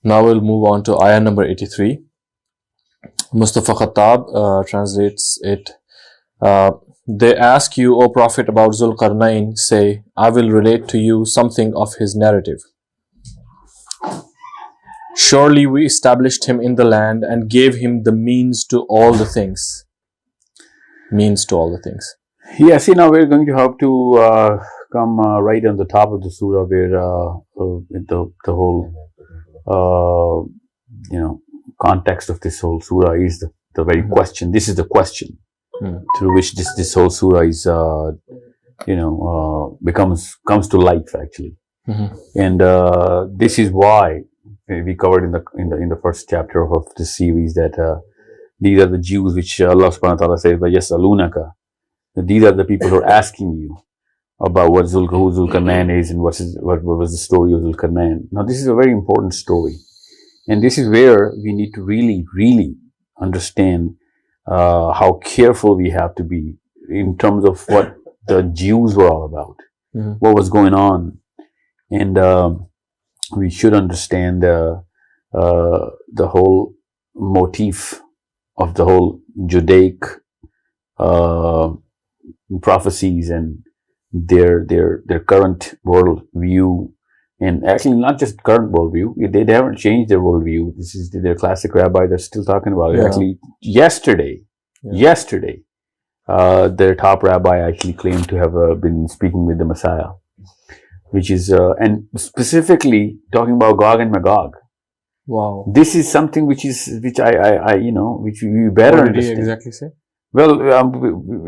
Now we'll move on to ayah number 83. Mustafa Khattab translates it. They ask you, O Prophet, about Zulqarnain. Say, I will relate to you something of his narrative. Surely we established him in the land and gave him the means to all the things. Means to all the things. Yeah, see, now we're going to have to come right on the top of the surah where the whole context of this whole surah is the very question. This is the question through which this whole surah is comes to life actually. And this is why we covered in the first chapter of this series that these are the Jews which Allah subhanahu wa ta'ala says, "Yasalunaka." These are the people who are asking you about who Zulqarnain is and what was the story of Zulqarnain. Now this is a very important story, and this is where we need to really understand how careful we have to be in terms of what the Jews were all about, what was going on, and we should understand the whole motif of the whole Judaic prophecies and their current world view, and actually not just current world view. They haven't changed their world view. This is their classic rabbi that's still talking about it. Actually, yesterday, their top rabbi actually claimed to have been speaking with the Messiah, which is and specifically talking about Gog and Magog. Wow, this is something which we better what did he understand. exactly say? Well,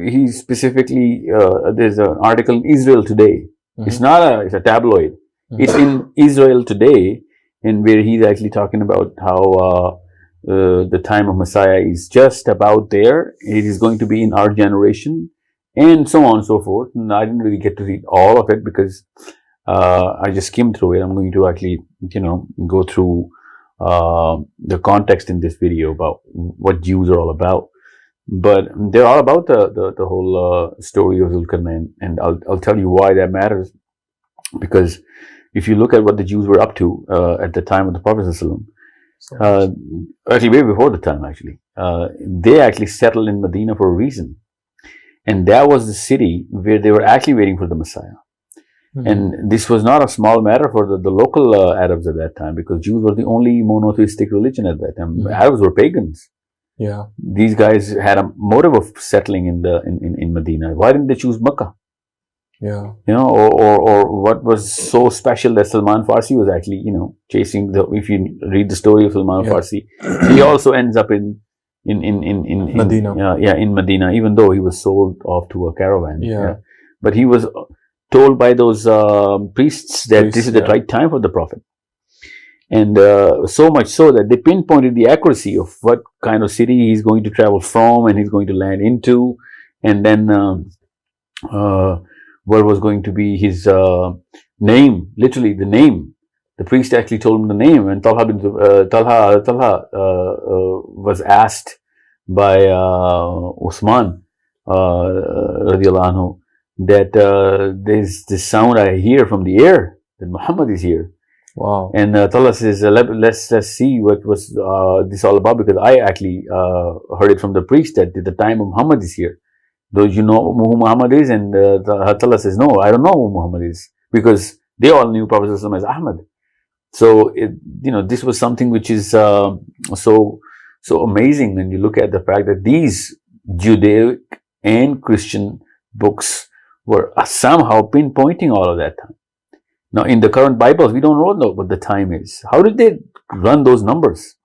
he specifically, there's an article in Israel Today. It's a tabloid. It's in Israel Today, and where he's actually talking about how the time of Messiah is just about there. It is going to be in our generation, and so on and so forth. And I didn't really get to read all of it because I just skimmed through it. I'm going to actually, go through the context in this video about what Jews are all about. But they're all about the whole story of Zulqarnain, and I'll tell you why that matters. Because if you look at what the Jews were up to at the time of the Prophet actually way before the time, they actually settled in Medina for a reason, and that was the city where they were actually waiting for the Messiah. And this was not a small matter for the local Arabs at that time, because Jews were the only monotheistic religion at that time. Arabs were pagans. Yeah, these guys had a motive of settling in Medina. Why didn't they choose Mecca? Yeah, or what was so special that Salman Farsi was actually chasing if you read the story of Salman Farsi, he also ends up in Medina. In Medina, even though he was sold off to a caravan. But he was told by those priests that this is the right time for the Prophet. And so much so that they pinpointed the accuracy of what kind of city he's going to travel from and he's going to land into. And then what was going to be his name, literally the name. The priest actually told him the name. And Talha was asked by Usman radiallahu anhu that there's this sound I hear from the air, that Muhammad is here. Wow. And Talha says, let's see what was this all about, because I actually heard it from the priest that the time of Muhammad is here. Do you know who Muhammad is? And Talha says, no, I don't know who Muhammad is, because they all knew Prophet as Ahmad. So this was something which is so amazing when you look at the fact that these Judaic and Christian books were somehow pinpointing all of that time. Now, in the current Bibles, we don't know what the time is. How did they run those numbers?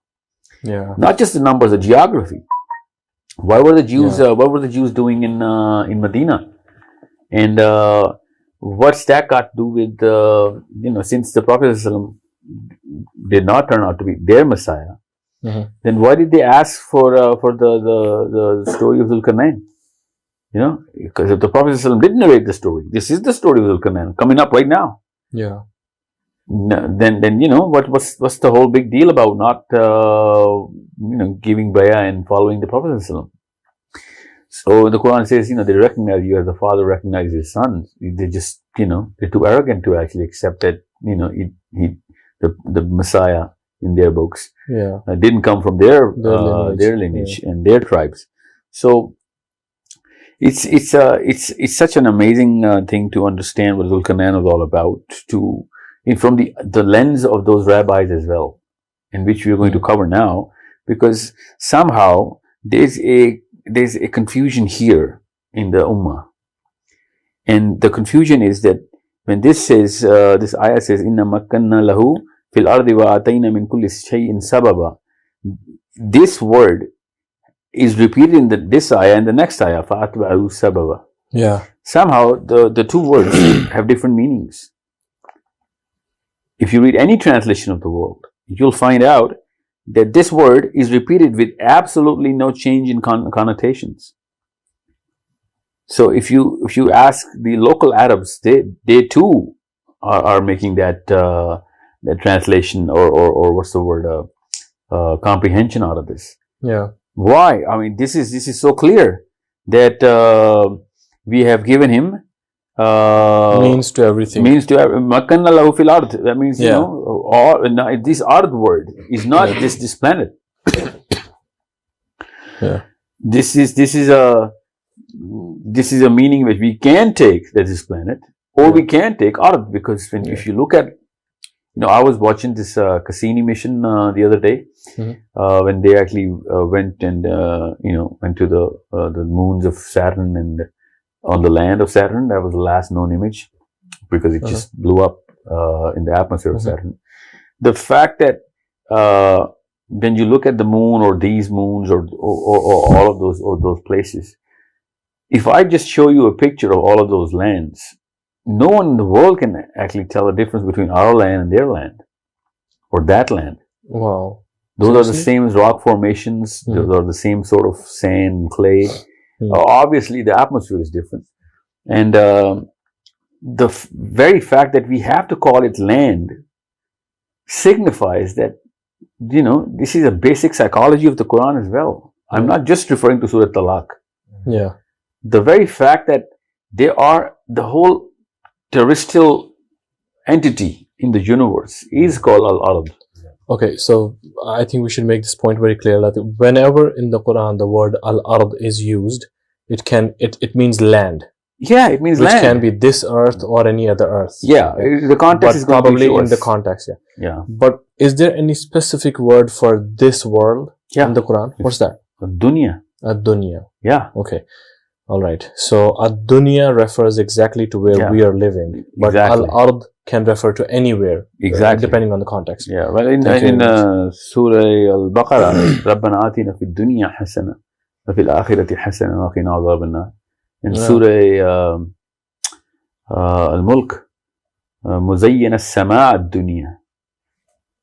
Yeah. Not just the numbers, the geography. Why were the Jews? What were the Jews doing in Medina? And what's that got to do with since the Prophet did not turn out to be their Messiah, then why did they ask for the story of Zulqarnain? Because if the Prophet didn't narrate the story, this is the story of Zulqarnain coming up right now. Yeah. Then what's the whole big deal about not giving bayah and following the Prophet? So the Quran says they recognize you as the father recognizes his son. They just they're too arrogant to actually accept that the Messiah in their books. Yeah. Didn't come from their Their lineage and their tribes. So it's such an amazing thing to understand what Zulkarnain was all about, from the lens of those rabbis as well, in which we are going to cover now, because somehow there's a confusion here in the ummah, and the confusion is that when this says this ayah says inna makkanna lahu fil ardi wa atayna min kulli shay'in sababa, this word is repeated in this ayah and the next ayah, fa'atba'u sababa. Yeah. Somehow the two words have different meanings. If you read any translation of the world, you'll find out that this word is repeated with absolutely no change in connotations. So if you ask the local Arabs, they too are making that translation or what's the word comprehension out of this. Yeah. Why? I mean, this is so clear that we have given him means to everything. Makkanna lahu fil ard. That means this ard word is not this planet. Yeah. This is a meaning which we can take, that is planet, or we can take ard, because if you look at, I was watching this Cassini mission the other day, when they actually went and went to the moons of Saturn and on the land of Saturn. That was the last known image, because it just blew up in the atmosphere of Saturn. The fact that when you look at the moon or these moons or all of those places, if I just show you a picture of all of those lands, no one in the world can actually tell the difference between our land and their land, or that land. Wow. Those are the same as rock formations. Those are the same sort of sand and clay. Obviously, the atmosphere is different. And the very fact that we have to call it land signifies that, this is a basic psychology of the Quran as well. I'm not just referring to Surah Talaq. Yeah. The very fact that they are the whole terrestrial entity in the universe is called Al-Ard. Okay, so I think we should make this point very clear. That whenever in the Quran the word Al-Ard is used, it means land. Yeah, it means which land. Which can be this earth or any other earth. Yeah, the context but is probably in the context. Yeah. But is there any specific word for this world in the Quran? What's that? Ad-Dunya. Ad-Dunya. Yeah. Okay. All right. So Ad-Dunya refers exactly to where we are living, but Al-Ard can refer to anywhere, depending on the context. Yeah. Well, in Surah Al-Baqarah, رَبَّنَا آتِنَا فِي الدُّنْيَا حَسَنَةً وَفِي الْآخِرَةِ حَسَنَةً وَقِنَا عَذَابَ النَّارِ. In Surah Al-Mulk, مُزَيِّنَ السَّمَاءَ الدُّنْيا.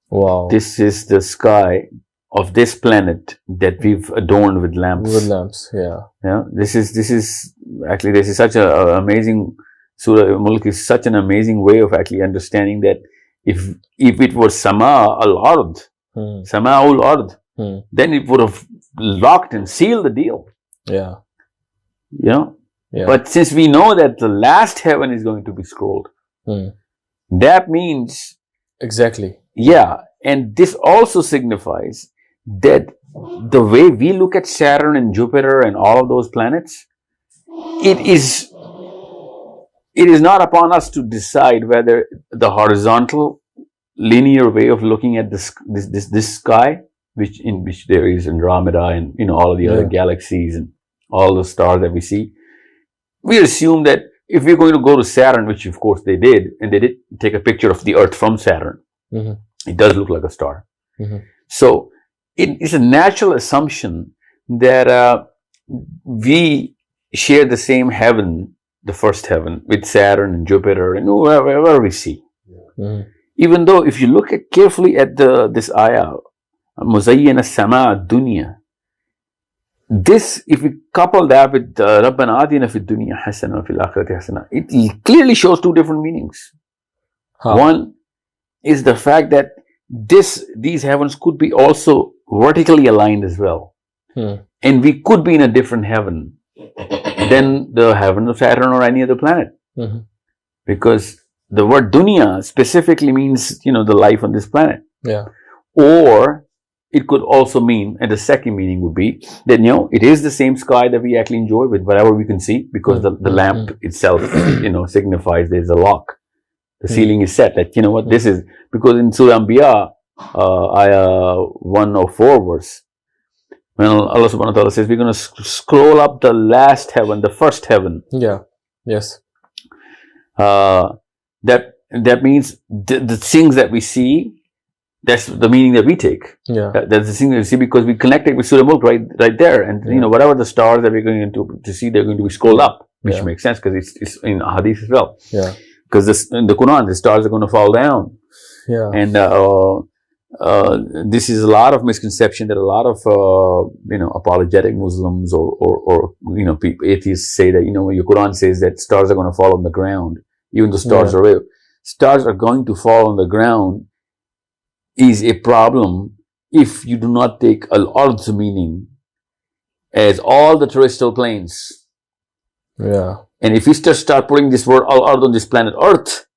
Wow. This is the sky of this planet that we've adorned with lamps. With lamps, yeah. Yeah. This is such an amazing, Surah Al-Mulk is such an amazing way of actually understanding that if it was Sama al-Ard, Sama al-Ard, then it would have locked and sealed the deal. Yeah. Yeah. But since we know that the last heaven is going to be scrolled, that means... Exactly. Yeah. And this also signifies that the way we look at Saturn and Jupiter and all of those planets, it is not upon us to decide whether the horizontal linear way of looking at this sky, in which there is Andromeda and all of the other galaxies and all the stars that we see, we assume that if we're going to go to Saturn, which of course they did, and they did take a picture of the Earth from Saturn, it does look like a star. So it is a natural assumption that we share the same heaven, the first heaven, with Saturn and Jupiter and wherever we see. Even though if you look carefully at this ayah, مُزَيِّنَ السَّمَاءَ الدُّنْيَا, this, if we couple that with رَبَّنَا آتِنَا فِي الدُّنْيَا حَسَنًا وَفِي الْآخِرَةِ حَسَنًا, it clearly shows two different meanings. One is the fact that these heavens could be also vertically aligned as well. And we could be in a different heaven than the heaven of Saturn or any other planet. Because the word dunya specifically means, the life on this planet. Yeah. Or it could also mean, and the second meaning would be that, it is the same sky that we actually enjoy with whatever we can see, because the lamp itself, signifies there's a lock. The ceiling is set. That, this is, because in Surah Anbiya, ayah 104 verse, when Allah subhanahu wa ta'ala says, we're going to scroll up the last heaven, the first heaven. Yeah. Yes. That means the things that we see, that's the meaning that we take. Yeah. That's the thing that we see, because we connect it with Surah Mulk right there. And, whatever the stars that we're going to see, they're going to be scrolled up, which makes sense, because it's in ahadith as well. Yeah. Because in the Quran, the stars are going to fall down. Yeah. And this is a lot of misconception that a lot of apologetic Muslims or people, atheists say that your Quran says that stars are going to fall on the ground, even though stars are real. Stars are going to fall on the ground is a problem if you do not take al-ard's meaning as all the terrestrial planes. Yeah. And if you start putting this word al-ard on this planet Earth,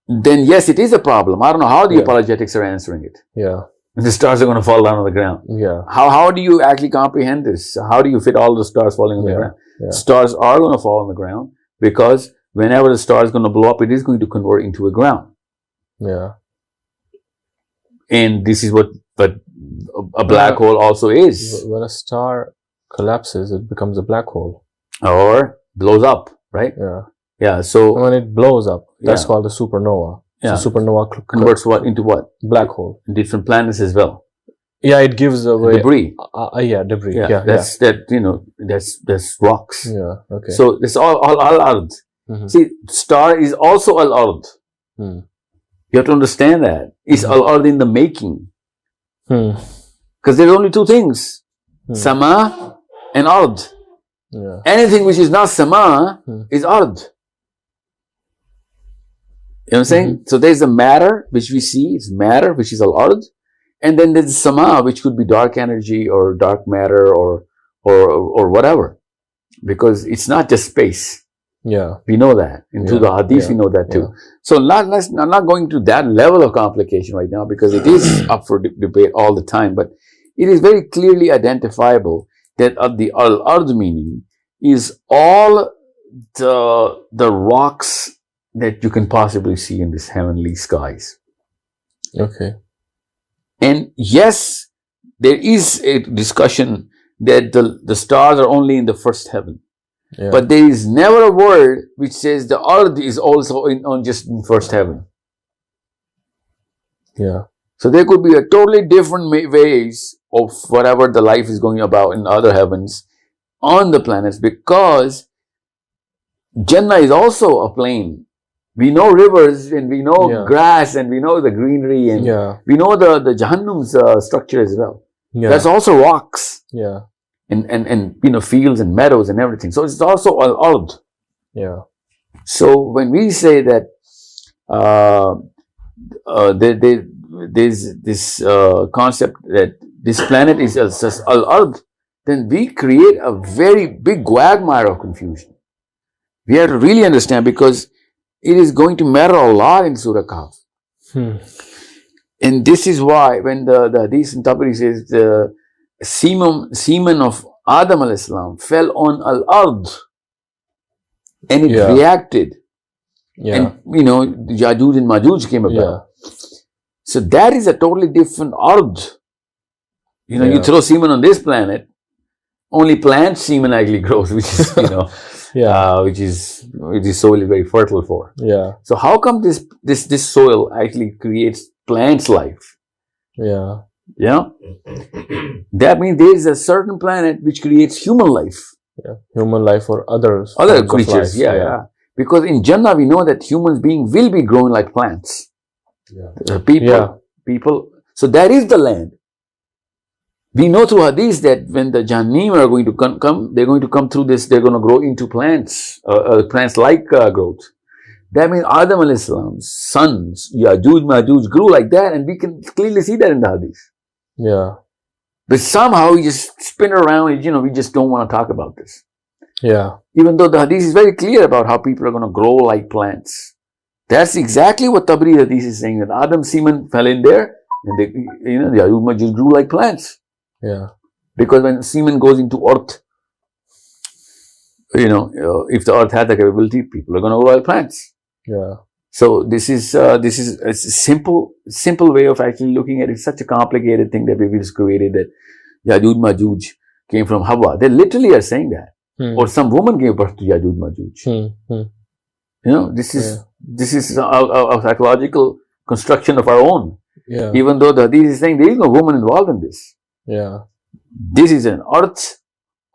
then yes, it is a problem. I don't know how the apologetics are answering it. Yeah. The stars are going to fall down on the ground. Yeah. How do you actually comprehend this? How do you fit all the stars falling on the ground? Yeah. Stars are going to fall on the ground, because whenever the star is going to blow up, it is going to convert into a ground. Yeah. And this is what a black hole also is. When a star collapses, it becomes a black hole. Or blows up, right? Yeah. Yeah. So when it blows up, that's called a supernova. Yeah. So supernova converts what into what? Black hole. Different planets as well. Yeah, it gives away debris. Debris. Yeah. That's rocks. Yeah. Okay. So it's all al-ard. See, star is also al-ard. You have to understand that. It's al-ard in the making. Because there's only two things. Sama and ard. Yeah. Anything which is not sama is ard. You know what I'm saying? So there's the matter which we see, it's matter which is al-ard. And then there's sama, which could be dark energy or dark matter or whatever. Because it's not just space. Yeah. We know that. Through the hadith, we know that too. Yeah. So I'm not going to that level of complication right now, because it is up for debate all the time. But it is very clearly identifiable that the al-ard meaning is all the rocks that you can possibly see in these heavenly skies. Okay. And yes, there is a discussion that the stars are only in the first heaven. Yeah. But there is never a word which says the ard is also on just in first heaven. Yeah. So there could be a totally different ways of whatever the life is going about in other heavens on the planets, because Jannah is also a plane. We know rivers, and we know grass, and we know the greenery, and we know the Jahannam's structure as well. Yeah. That's also rocks. Yeah. And fields and meadows and everything. So it's also al-ard. Yeah. So when we say that there's this concept that this planet is al-ard, then we create a very big quagmire of confusion. We have to really understand, because it is going to matter a lot in Surah Al-Kahf. And this is why when the hadith in Tabari says the semen of Adam a.s. fell on al-ard and it reacted. Yeah. And Yajuj and Majuj came about. Yeah. So that is a totally different ard. You throw semen on this planet, only plant semen actually grows, which is which is soil is very fertile for. Yeah. So how come this soil actually creates plants' life? Yeah. Yeah. That means there is a certain planet which creates human life. Yeah. Human life or other creatures. Yeah. Because in Jannah we know that human beings will be growing like plants. Yeah. People. So that is the land. We know through hadith that when the Jahannam are going to come, they're going to come through this, they're going to grow into plants, plants-like growth. That means Adam a.s.'s sons, Yajuj, Majuj, grew like that, and we can clearly see that in the hadith. Yeah. But somehow we just spin around, we just don't want to talk about this. Yeah. Even though the hadith is very clear about how people are going to grow like plants. That's exactly what Tabari hadith is saying, that Adam's semen fell in there, And they, the Ya'juj Ma'juj grew like plants. Yeah. Because when semen goes into earth, if the earth had the capability, people are going to grow like plants. Yeah. So this is a simple way of actually looking at it. It's such a complicated thing that we just created, that Ya'juj Ma'juj came from Hawa. They literally are saying that. Or some woman gave birth to Ya'juj Ma'juj. This is a psychological construction of our own. Yeah. Even though the hadith is saying there is no woman involved in this. Yeah. This is an earth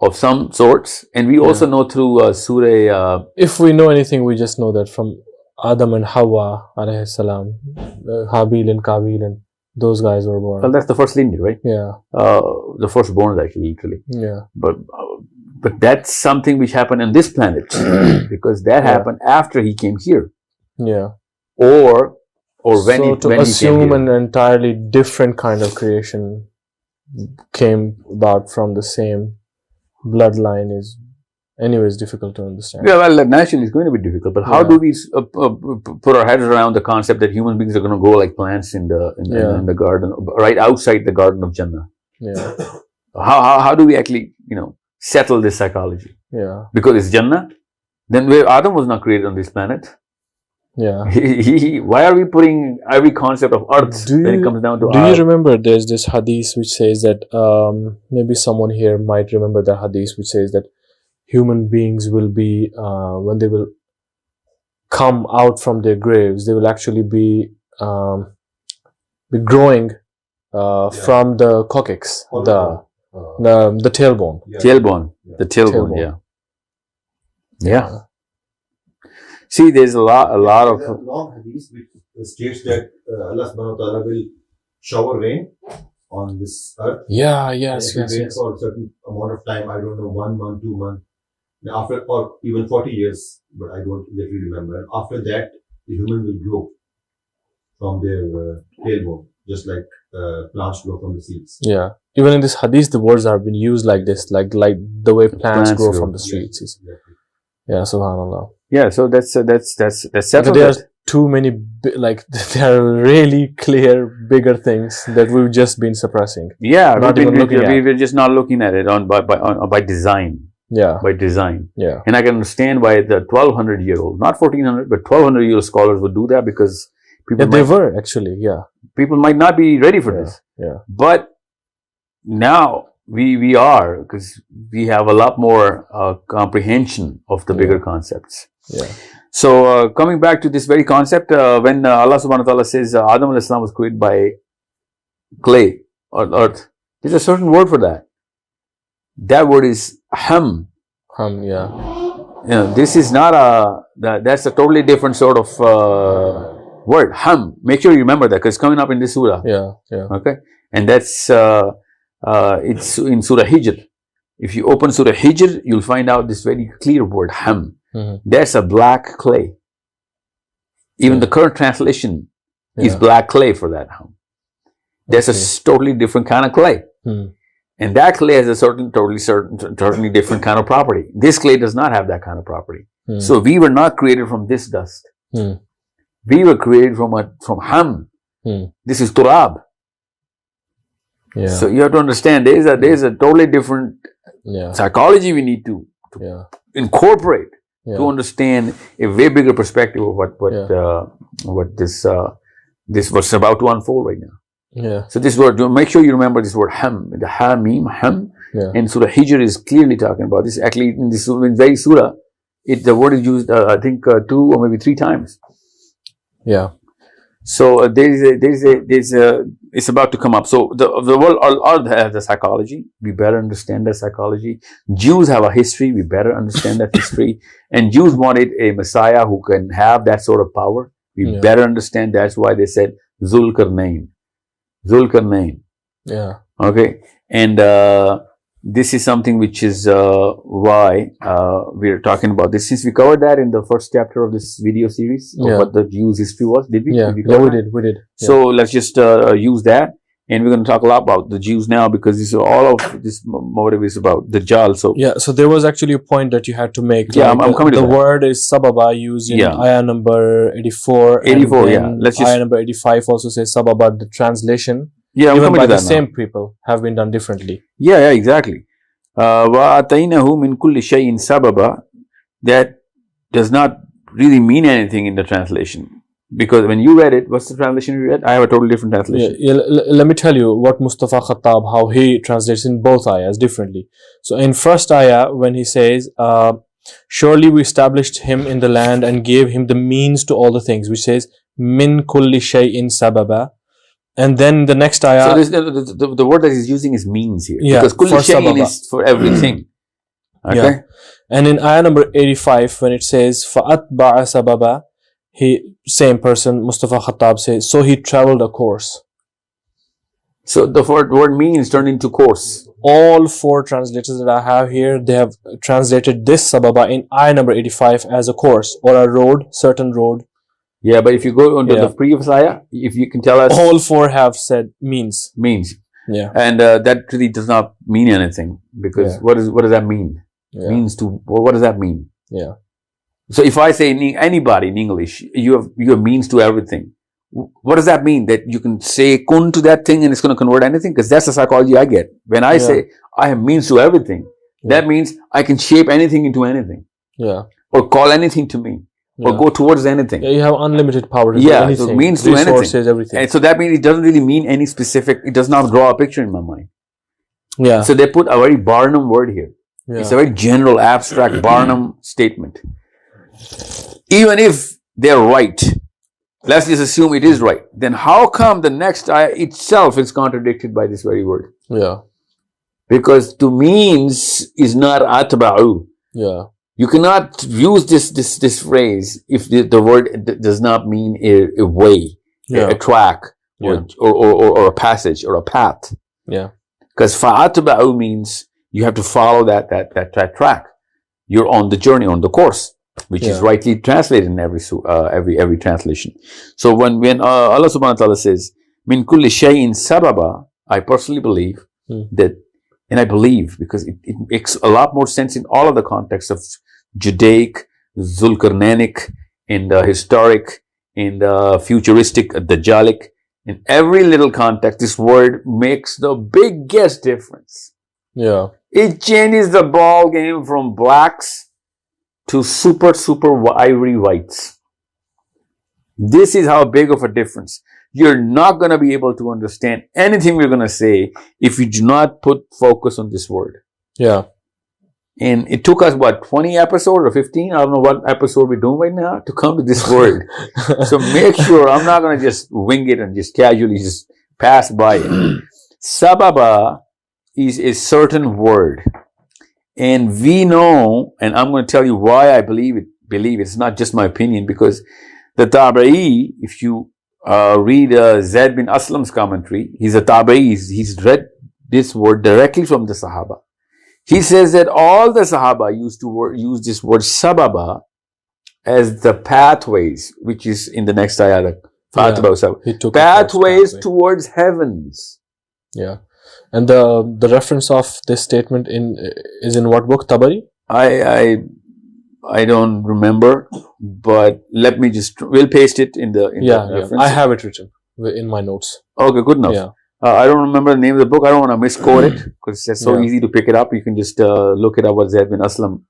of some sorts, and we also know through Surah. If we know anything, we just know that from Adam and Hawa alayhi salam, Habil and Kabil, and those guys were born. Well, that's the first lineage, right? Yeah. The firstborn, actually, literally. Yeah. But that's something which happened on this planet because that happened after he came here. Yeah. Or when so to when assume he came an entirely different kind of creation came about from the same bloodline is anyways difficult to understand. Yeah, well, naturally it's going to be difficult. But how do we put our heads around the concept that human beings are going to grow like plants in the garden, right outside the garden of Jannah? Yeah. How do we actually settle this psychology? Yeah. Because it's Jannah. Then where Adam was not created on this planet. Yeah. Why are we putting every concept of earth when it comes down to Do you remember there's this hadith which says that maybe someone here might remember the hadith which says that human beings will be when they will come out from their graves, they will actually be growing from the coccyx, the tailbone. Yeah. The tailbone. Yeah. See, there's a lot of long hadith which states that Allah subhanahu wa ta'ala will shower rain on this earth. Yeah, yes. For a certain amount of time, I don't know, 1 month, 2 months, after, or even 40 years, but I don't exactly remember. And after that, the human will grow from their tailbone, just like plants grow from the seeds. Yeah. Even in this hadith, the words have been used like this, like the way plants grow from the seeds. Yes, exactly. Yeah, subhanallah. Yeah, so that's settled. There's too many, there are really clear, bigger things that we've just been suppressing. Yeah, we're just not looking at it by design. Yeah. By design. Yeah. And I can understand why the 1200-year-old, not 1400, but 1200-year-old scholars would do that because people people might not be ready for this. Yeah. But now we are, because we have a lot more comprehension of the bigger concepts. Yeah. So coming back to this very concept, when Allah subhanahu wa ta'ala says Adam al-Islam was created by clay or earth, there's a certain word for that. That word is ham. This is not that's a totally different sort of word. Ham. Make sure you remember that because it's coming up in this surah. Yeah. Okay. And that's it's in Surah Hijr. If you open Surah Hijr, you'll find out this very clear word, ham. That's a black clay. Even the current translation is black clay for that ham. That's a totally different kind of clay. And that clay has a totally different kind of property. This clay does not have that kind of property. So we were not created from this dust. We were created from ham. This is turab. Yeah. So you have to understand there is a totally different psychology we need to incorporate to understand a way bigger perspective of what this what's about to unfold right now. Yeah. So this word, make sure you remember this word ham, the hamim, ham. Yeah. And Surah Hijr is clearly talking about this. Actually, in this very surah, the word is used, I think, 2 or maybe 3 times. Yeah. So it's about to come up. So the world has a psychology. We better understand that psychology. Jews have a history. We better understand that history. And Jews wanted a Messiah who can have that sort of power. We better understand. That's why they said Zulkarnain. Yeah. Okay. And this is something which is why we're talking about this. Since we covered that in the first chapter of this video series of what the Jews' history was, did we? Yeah, we did. So let's just use that. And we're going to talk a lot about the Jews now, because this all of this motive is about Dajjal. So yeah, so there was actually a point that you had to make. Yeah, I'm coming to the that. word is sababa used in ayah number 84. 84, and yeah. then Let's just- ayah number 85 also says sababa. The translation, yeah, I'm even coming by to the that same now. people, have been done differently. Yeah, exactly. وَآتَيْنَهُ مِنْ كُلِّ شَيْءٍ سَبَبًا. That does not really mean anything in the translation. Because when you read it, what's the translation you read? I have a totally different translation. Let me tell you what Mustafa Khattab, how he translates in both ayahs differently. So in first ayah, when he says, surely we established him in the land and gave him the means to all the things, which says, min kulli shay'in sababa. And then the next ayah. So this, the word that he's using is means here. Yeah, because kulli for shay'in sababa. is for everything. Okay? Yeah. And in ayah number 85, when it says, fa'atba'a sababa, same person, Mustafa Khattab says, so he traveled a course. So the word means turned into course. All four translators that I have here, they have translated this sababa in ayah number 85 as a course or a road, certain road. Yeah, but if you go under the previous ayah, if you can tell us. All four have said means. Means. Yeah. And that really does not mean anything, because what does that mean? Yeah. Means to, what does that mean? Yeah. So if I say anybody in English, you have means to everything. What does that mean? That you can say kun to that thing and it's going to convert anything? Because that's the psychology I get. When I say I have means to everything, that means I can shape anything into anything. Yeah. Or call anything to me. Or go towards anything. Yeah, you have unlimited power to do anything. So it means to anything. Everything. And so that means it doesn't really mean any specific, it does not draw a picture in my mind. Yeah. So they put a very Barnum word here. Yeah. It's a very general, abstract Barnum statement. Even if they're right, let's just assume it is right, then how come the next ayah itself is contradicted by this very word? Yeah. Because to means is not atba'u. Yeah. You cannot use this phrase if the word does not mean a way, a track, or a passage, or a path. Yeah. Because fa'atba'u means you have to follow that track. You're on the journey, on the course, which is rightly translated in every translation. So when Allah subhanahu wa ta'ala says, min kulli shay'in sababa, I personally believe that, and I believe because it makes a lot more sense in all of the contexts of Judaic, Zulkarnainic, and historic, and futuristic, Dajjalic. In every little context, this word makes the biggest difference. Yeah. It changes the ball game from blacks to super ivory whites. This is how big of a difference. You're not going to be able to understand anything we're going to say if you do not put focus on this word. Yeah. And it took us, 20 episodes or 15? I don't know what episode we're doing right now to come to this word. So make sure I'm not going to just wing it and just casually just pass by it. Sababa is a certain word. And we know, and I'm going to tell you why I believe it. It's not just my opinion, because the Tabi'i, if you read Zaid bin Aslam's commentary, he's a Tabi'i, he's read this word directly from the Sahaba. He says that all the Sahaba used to use this word sababa as the pathways, which is in the next ayah, pathways towards heavens. Yeah. And the reference of this statement is in what book? Tabari? I don't remember, but we'll paste it in the reference. I have it written in my notes. Okay, good enough. Yeah. I don't remember the name of the book. I don't want to misquote it because it's so easy to pick it up. You can just look it up what Zaid bin Aslam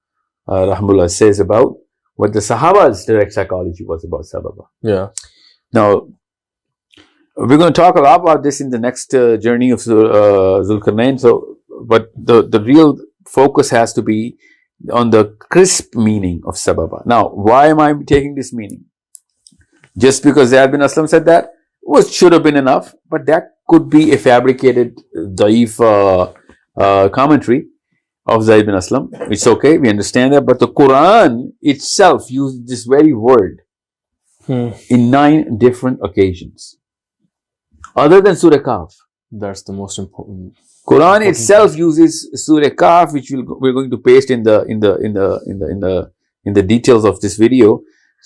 rahmullah says about what the Sahaba's direct psychology was about sababa. Yeah. Now, we're going to talk a lot about this in the next journey of Zulkarnain. So, but the real focus has to be on the crisp meaning of sababa. Now, why am I taking this meaning? Just because Zaid bin Aslam said that should have been enough, but that could be a fabricated da'if commentary of Zaid bin Aslam. It's okay, we understand that, but the Quran itself used this very word in 9 different occasions. Other than Surah Al-Kahf. That's the most important. Quran itself uses Surah Al-Kahf, which we're going to paste in the details of this video.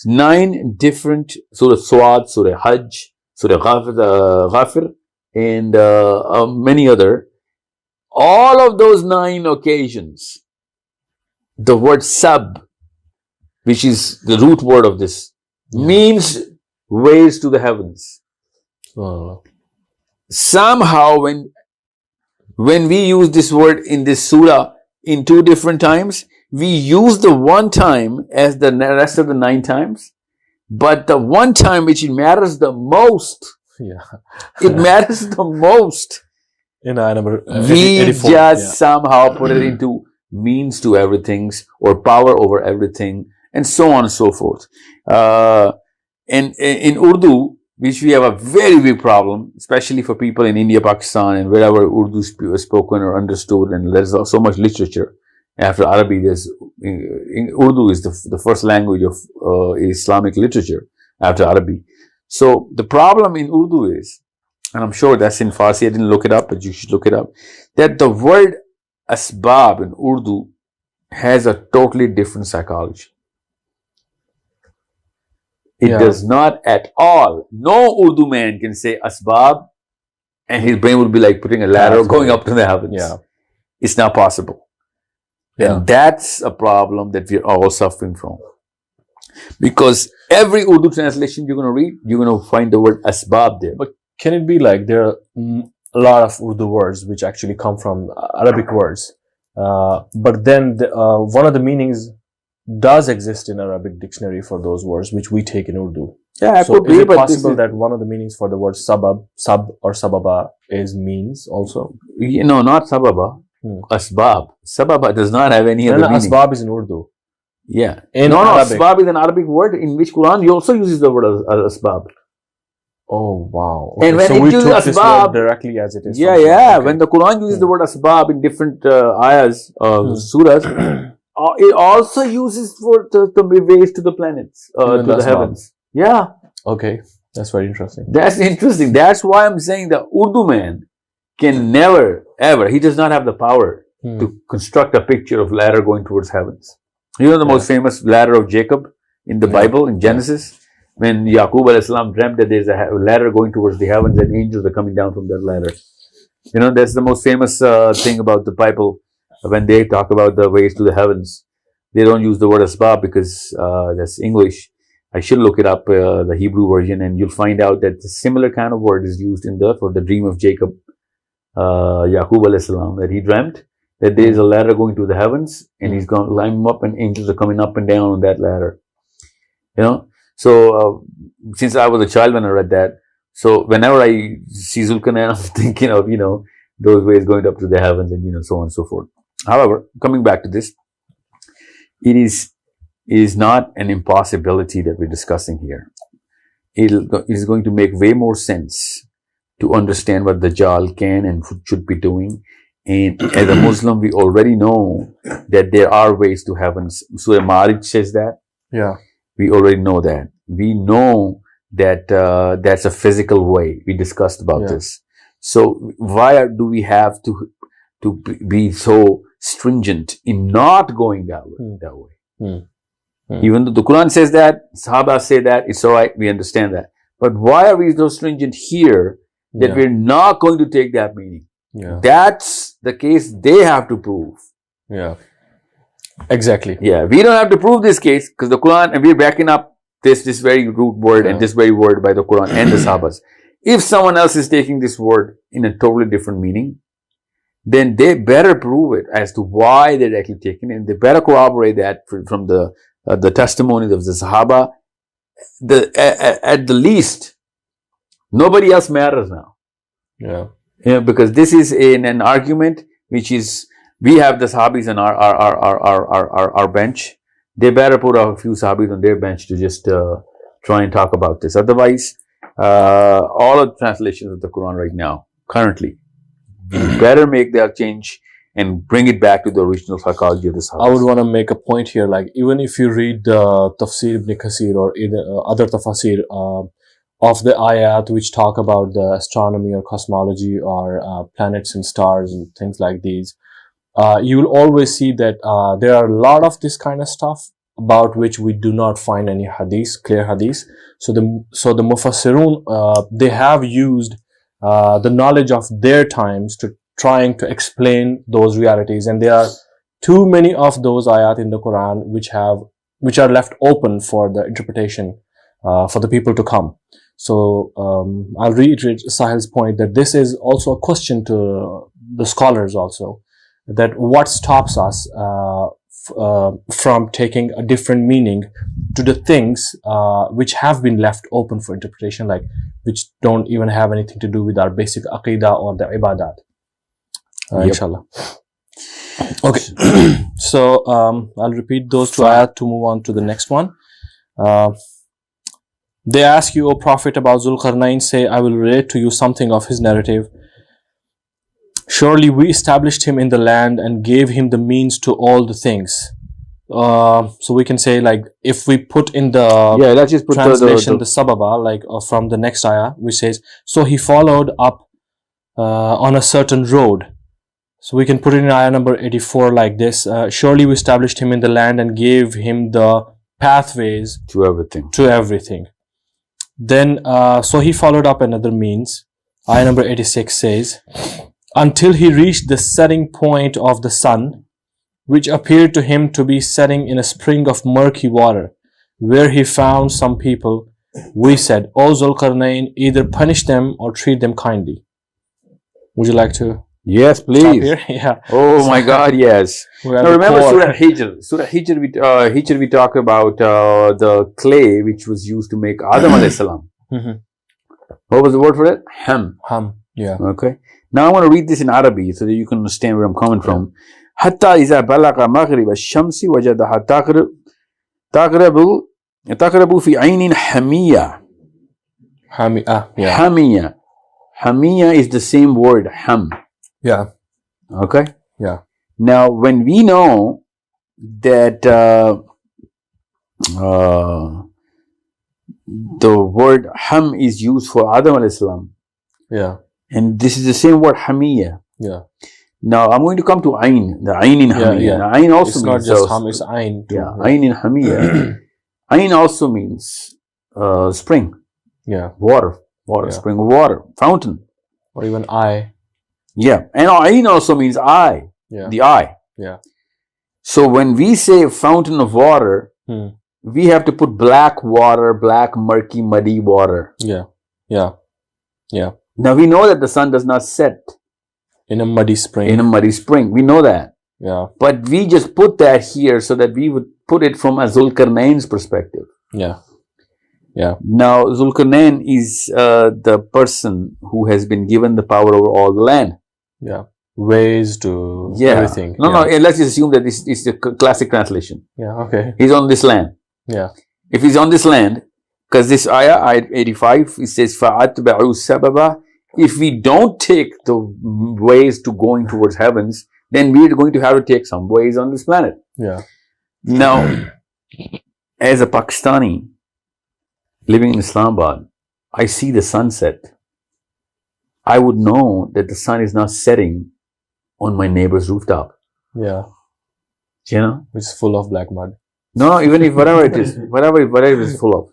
9 different Surah Swad, Surah Hajj, Surah Ghafir, and many other. All of those 9 occasions, the word sab, which is the root word of this, means ways to the heavens. Somehow, when we use this word in this surah in 2 different times, we use the one time as the rest of the 9 times, but the one time which matters the most, it matters the most. In ayah number we 84, just somehow put it into means to everything or power over everything, and so on and so forth. And in Urdu, which we have a very big problem, especially for people in India, Pakistan, and wherever Urdu is spoken or understood, and there's so much literature. After Arabic, Urdu is the first language of Islamic literature after Arabic. So the problem in Urdu is, and I'm sure that's in Farsi, I didn't look it up, but you should look it up, that the word asbab in Urdu has a totally different psychology. It does not at all. No Urdu man can say asbab and his brain would be like putting a ladder going up to the heavens. It's not possible. And that's a problem that we're all suffering from. Because every Urdu translation you're going to read, you're going to find the word asbab there. But can it be like there are a lot of Urdu words which actually come from Arabic words, but then one of the meanings does exist in Arabic dictionary for those words which we take in Urdu? So is it possible that one of the meanings for the word sab or sababa is means also? No, not sababa. Asbab. Sababa does not have any other meaning. Asbab is in Urdu. Asbab is an Arabic word in which Quran also uses the word asbab. Oh wow! Okay. And when so it we uses took this asbab word directly as it is. When the Quran uses the word asbab in different ayahs, surahs, it also uses for the ways to the planets, to the heavens. Okay, that's very interesting. That's interesting. That's why I'm saying the Urdu man can never, ever, he does not have the power to construct a picture of ladder going towards heavens. You know the most famous ladder of Jacob in the Bible, in Genesis? When Yaqub al-Islam dreamt that there's a ladder going towards the heavens and angels are coming down from that ladder. You know, that's the most famous thing about the Bible. When they talk about the ways to the heavens, they don't use the word asbab because that's English. I should look it up, the Hebrew version, and you'll find out that the similar kind of word is used for the dream of Jacob, Yaqub al-Islam, that he dreamt that there is a ladder going to the heavens and he's going to climb up and angels are coming up and down on that ladder. You know? So, since I was a child when I read that, so whenever I see Zulkarnain, I'm thinking of, those ways going up to the heavens and, so on and so forth. However, coming back to this, it is not an impossibility that we're discussing here. It is going to make way more sense to understand what Dajjal can and should be doing. And as a Muslim, we already know that there are ways to heaven. Surah Ma'arij says that. We already know that. We know that that's a physical way. We discussed about this. So why do we have to be so stringent in not going that way? Even though the Quran says that, Sahaba say that, it's all right, we understand that. But why are we so stringent here that we're not going to take that meaning? That's the case they have to prove. Exactly. We don't have to prove this case because the Quran, and we're backing up this very root word and this very word by the Quran and the Sahabas. If someone else is taking this word in a totally different meaning, then they better prove it as to why they're actually taking it, and they better corroborate that from the testimonies of the Sahaba. At the least, nobody else matters now. Because this is an argument which is, we have the Sahabis on our bench. They better put a few Sahabis on their bench to just try and talk about this. Otherwise, all of the translations of the Quran right now, currently, we better make that change and bring it back to the original psychology of the Sahabis. I would want to make a point here, like even if you read Tafsir ibn Kathir or other tafsir of the ayat which talk about the astronomy or cosmology or planets and stars and things like these, you will always see that there are a lot of this kind of stuff about which we do not find any hadith, clear hadith. So the Mufassirun, they have used the knowledge of their times to trying to explain those realities. And there are too many of those ayat in the Quran which are left open for the interpretation for the people to come. So I'll reiterate Sahil's point that this is also a question to the scholars also, that what stops us from taking a different meaning to the things which have been left open for interpretation, like which don't even have anything to do with our basic aqidah or the ibadat. Inshallah. Okay. So I'll repeat those two ayat to move on to the next one. They ask you, O Prophet, about Zulqarnain. Say, I will relate to you something of his narrative. Surely we established him in the land and gave him the means to all the things. So we can say, like, if we put in the let's just put translation the sababa, like from the next ayah, which says, so he followed up on a certain road. So we can put it in ayah number 84 like this. Surely we established him in the land and gave him the pathways to everything. Then, so he followed up another means. Ayah number 86 says, until he reached the setting point of the sun, which appeared to him to be setting in a spring of murky water, where he found some people. We said, O Zulqarnain, either punish them or treat them kindly. Would you like to? Yes, please. Yeah. Oh my God, yes. Now remember Surah Hijr. Surah Hijr, we talk about the clay which was used to make Adam alayhi salam. What was the word for it? Ham. Yeah. Okay. Now I want to read this in Arabic so that you can understand where I'm coming from. Hatta iza balaga maghrib ash-shamsi wajadaha taqrabu fi aynin hamiyya. Hamiyya. Hamiyya is the same word, ham. Yeah. Okay. Yeah. Now, when we know that the word ham is used for Adam alayhi salam, yeah, and this is the same word hamiyya. Yeah. Now, I'm going to come to ayn, the ayn in hamiyya. Yeah. Now, ayn also it's means not just ham, it's ayn too. Yeah, ayn in hamiyya. Ayn also means spring. Yeah. Water, spring of water, fountain, or even eye. Yeah, and ayn also means eye. Yeah. The eye. Yeah. So when we say fountain of water, we have to put black water, black, murky, muddy water. Yeah. Now we know that the sun does not set in a muddy spring. We know that. Yeah. But we just put that here so that we would put it from a Zulqarnain's perspective. Yeah. Now Zulqarnain is the person who has been given the power over all the land. Yeah. Ways to everything. No, let's just assume that this is the classic translation. Yeah, okay. He's on this land. Yeah. If he's on this land, because this ayah 85, it says, فَأَتْبَعُوا السَّبَبَ. If we don't take the ways to going towards heavens, then we're going to have to take some ways on this planet. Yeah. Now, as a Pakistani living in Islamabad, I see the sunset. I would know that the sun is not setting on my neighbor's rooftop. Yeah. You know? Which is full of black mud. No, even if whatever it is, whatever it is full of.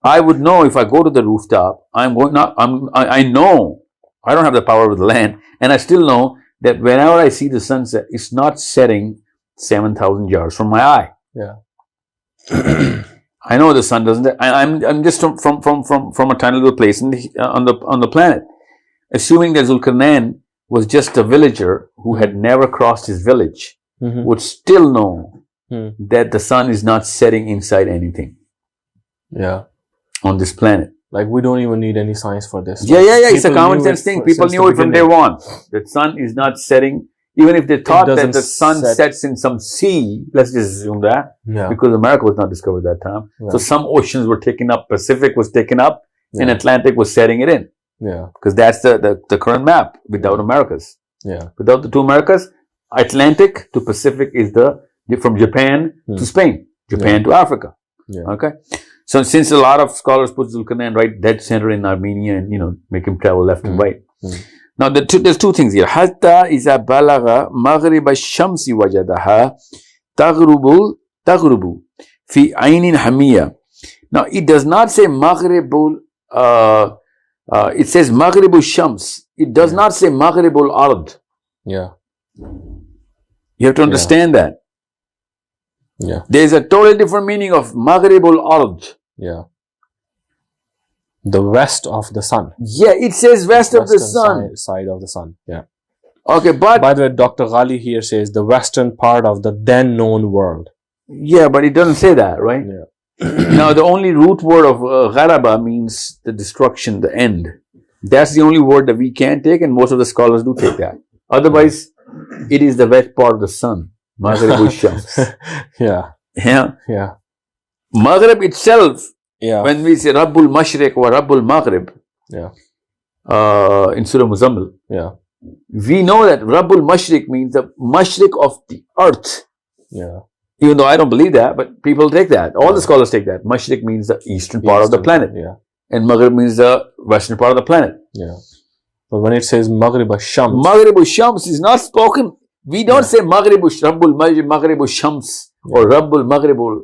I would know if I go to the rooftop, I know I don't have the power of the land, and I still know that whenever I see the sunset, it's not setting 7,000 yards from my eye. Yeah. I know the sun doesn't. I'm just from a tiny little place on the planet. Assuming that Zulqarnain was just a villager who had never crossed his village, would still know that the sun is not setting inside anything. Yeah. On this planet. Like, we don't even need any science for this. Yeah. It's a common sense thing. People knew it from day one. The sun is not setting. Even if they thought that the sun sets in some sea, let's just assume that. Yeah. Because America was not discovered at that time. Yeah. So some oceans were taken up, Pacific was taken up, and Atlantic was setting it in. Yeah. Because that's the current map without Americas. Yeah. Without the two Americas, Atlantic to Pacific is from Japan to Spain, Japan to Africa. Yeah. Okay. So since a lot of scholars put Zulqarnain right dead center in Armenia and, make him travel left and right. Now, there's two things here. Hatta iza balagha maghrib ash-shamsi wajadaha taghrubu fi aynin hamiyya. Now, it does not say maghribul it says Maghribu Shams. It does not say Maghribul Ard. Yeah. You have to understand that. Yeah. There is a totally different meaning of Maghribul Ard. Yeah. The west of the sun. Yeah, it says west of the sun. Side of the sun. Yeah. Okay, but by the way, Dr. Ghali here says the western part of the then known world. Yeah, but it doesn't say that, right? Yeah. Now, the only root word of Gharaba means the destruction, the end. That's the only word that we can take, and most of the scholars do take that. Otherwise, it is the west part of the sun. Maghrib Shams. Yeah. Yeah. Yeah. Maghrib itself, Yeah. when we say Rabbul Mashriq or Rabbul Maghrib, Yeah. in Surah Muzammil, Yeah. we know that Rabbul Mashriq means the Mashriq of the earth. Yeah. Even though I don't believe that, but people take that. All the scholars take that. Mashriq means the eastern part of the planet. Yeah. And Maghrib means the western part of the planet. Yeah. But when it says Maghrib Shams. Maghrib Shams is not spoken. We don't say Maghrib Rabbul Maghrib Shams or Rabbul Maghribul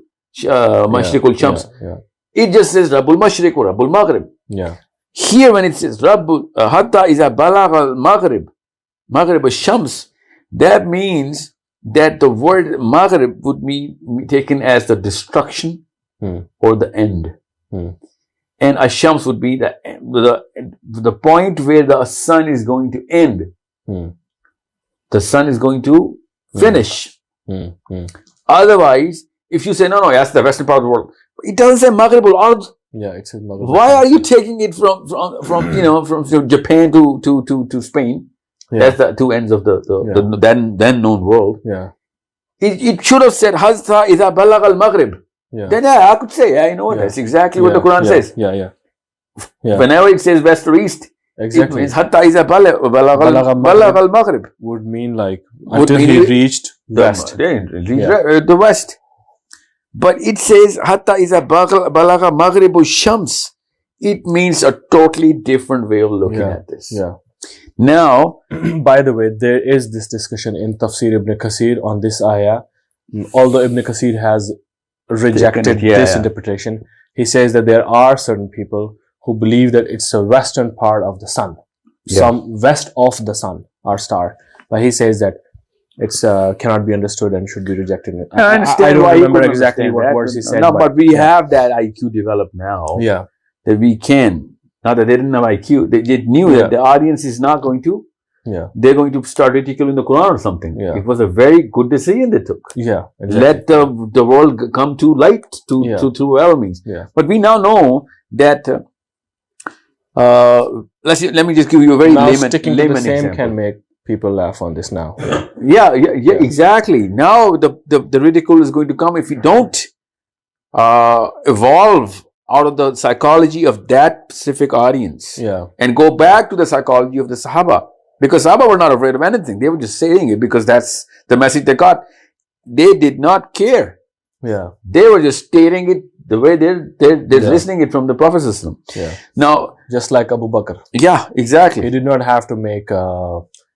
Mashriqul Shams. Yeah. It just says Rabbul Mashriq or Rabbul Maghrib. Yeah. Here when it says Rabbul Hatta is a Balagh al Maghrib, Maghrib Shams, that means that the word Maghrib would be taken as the destruction or the end. And Ashams would be the point where the sun is going to end. The sun is going to finish. Otherwise, if you say, no, that's the western part of the world. It doesn't say Maghribul Ard. Yeah, it says Maghrib. Why are you taking it from Japan to Spain? Yeah. That's the two ends of the then known world. Yeah. It should have said Hazta Iza Balagh al Maghrib. Yeah. Then I could say, I know that's exactly what the Quran says. Yeah. Whenever it says west or east, Exactly. it means Hatta Iza Balagh al Maghrib. Would mean like until he reached west. The west. But it says Hatta Iza Balagha Maghribu Shams. It means a totally different way of looking at this. Yeah. Now, by the way, there is this discussion in Tafsir Ibn Kathir on this ayah. Although Ibn Kathir has rejected this interpretation, he says that there are certain people who believe that it's the western part of the sun, some west of the sun or star. But he says that it's cannot be understood and should be rejected. I understand. I don't why remember exactly what words he said. No, but we have that IQ developed now. Yeah. That we can. Not that they didn't have IQ. They knew that the audience is not going to. Yeah. They're going to start ridiculing the Quran or something. Yeah. It was a very good decision they took. Yeah. Exactly. Let the world come to light through our means. Yeah. But we now know that. Let me just give you a very layman same example. can make people laugh on this now. Yeah, exactly. Now the ridicule is going to come if you don't evolve out of the psychology of that specific audience and go back to the psychology of the Sahaba. Because Sahaba were not afraid of anything. They were just saying it because that's the message they got. They did not care. Yeah. They were just stating it the way they're listening it from the Prophet system. Yeah. Now, just like Abu Bakr. Yeah, exactly. He did not have to make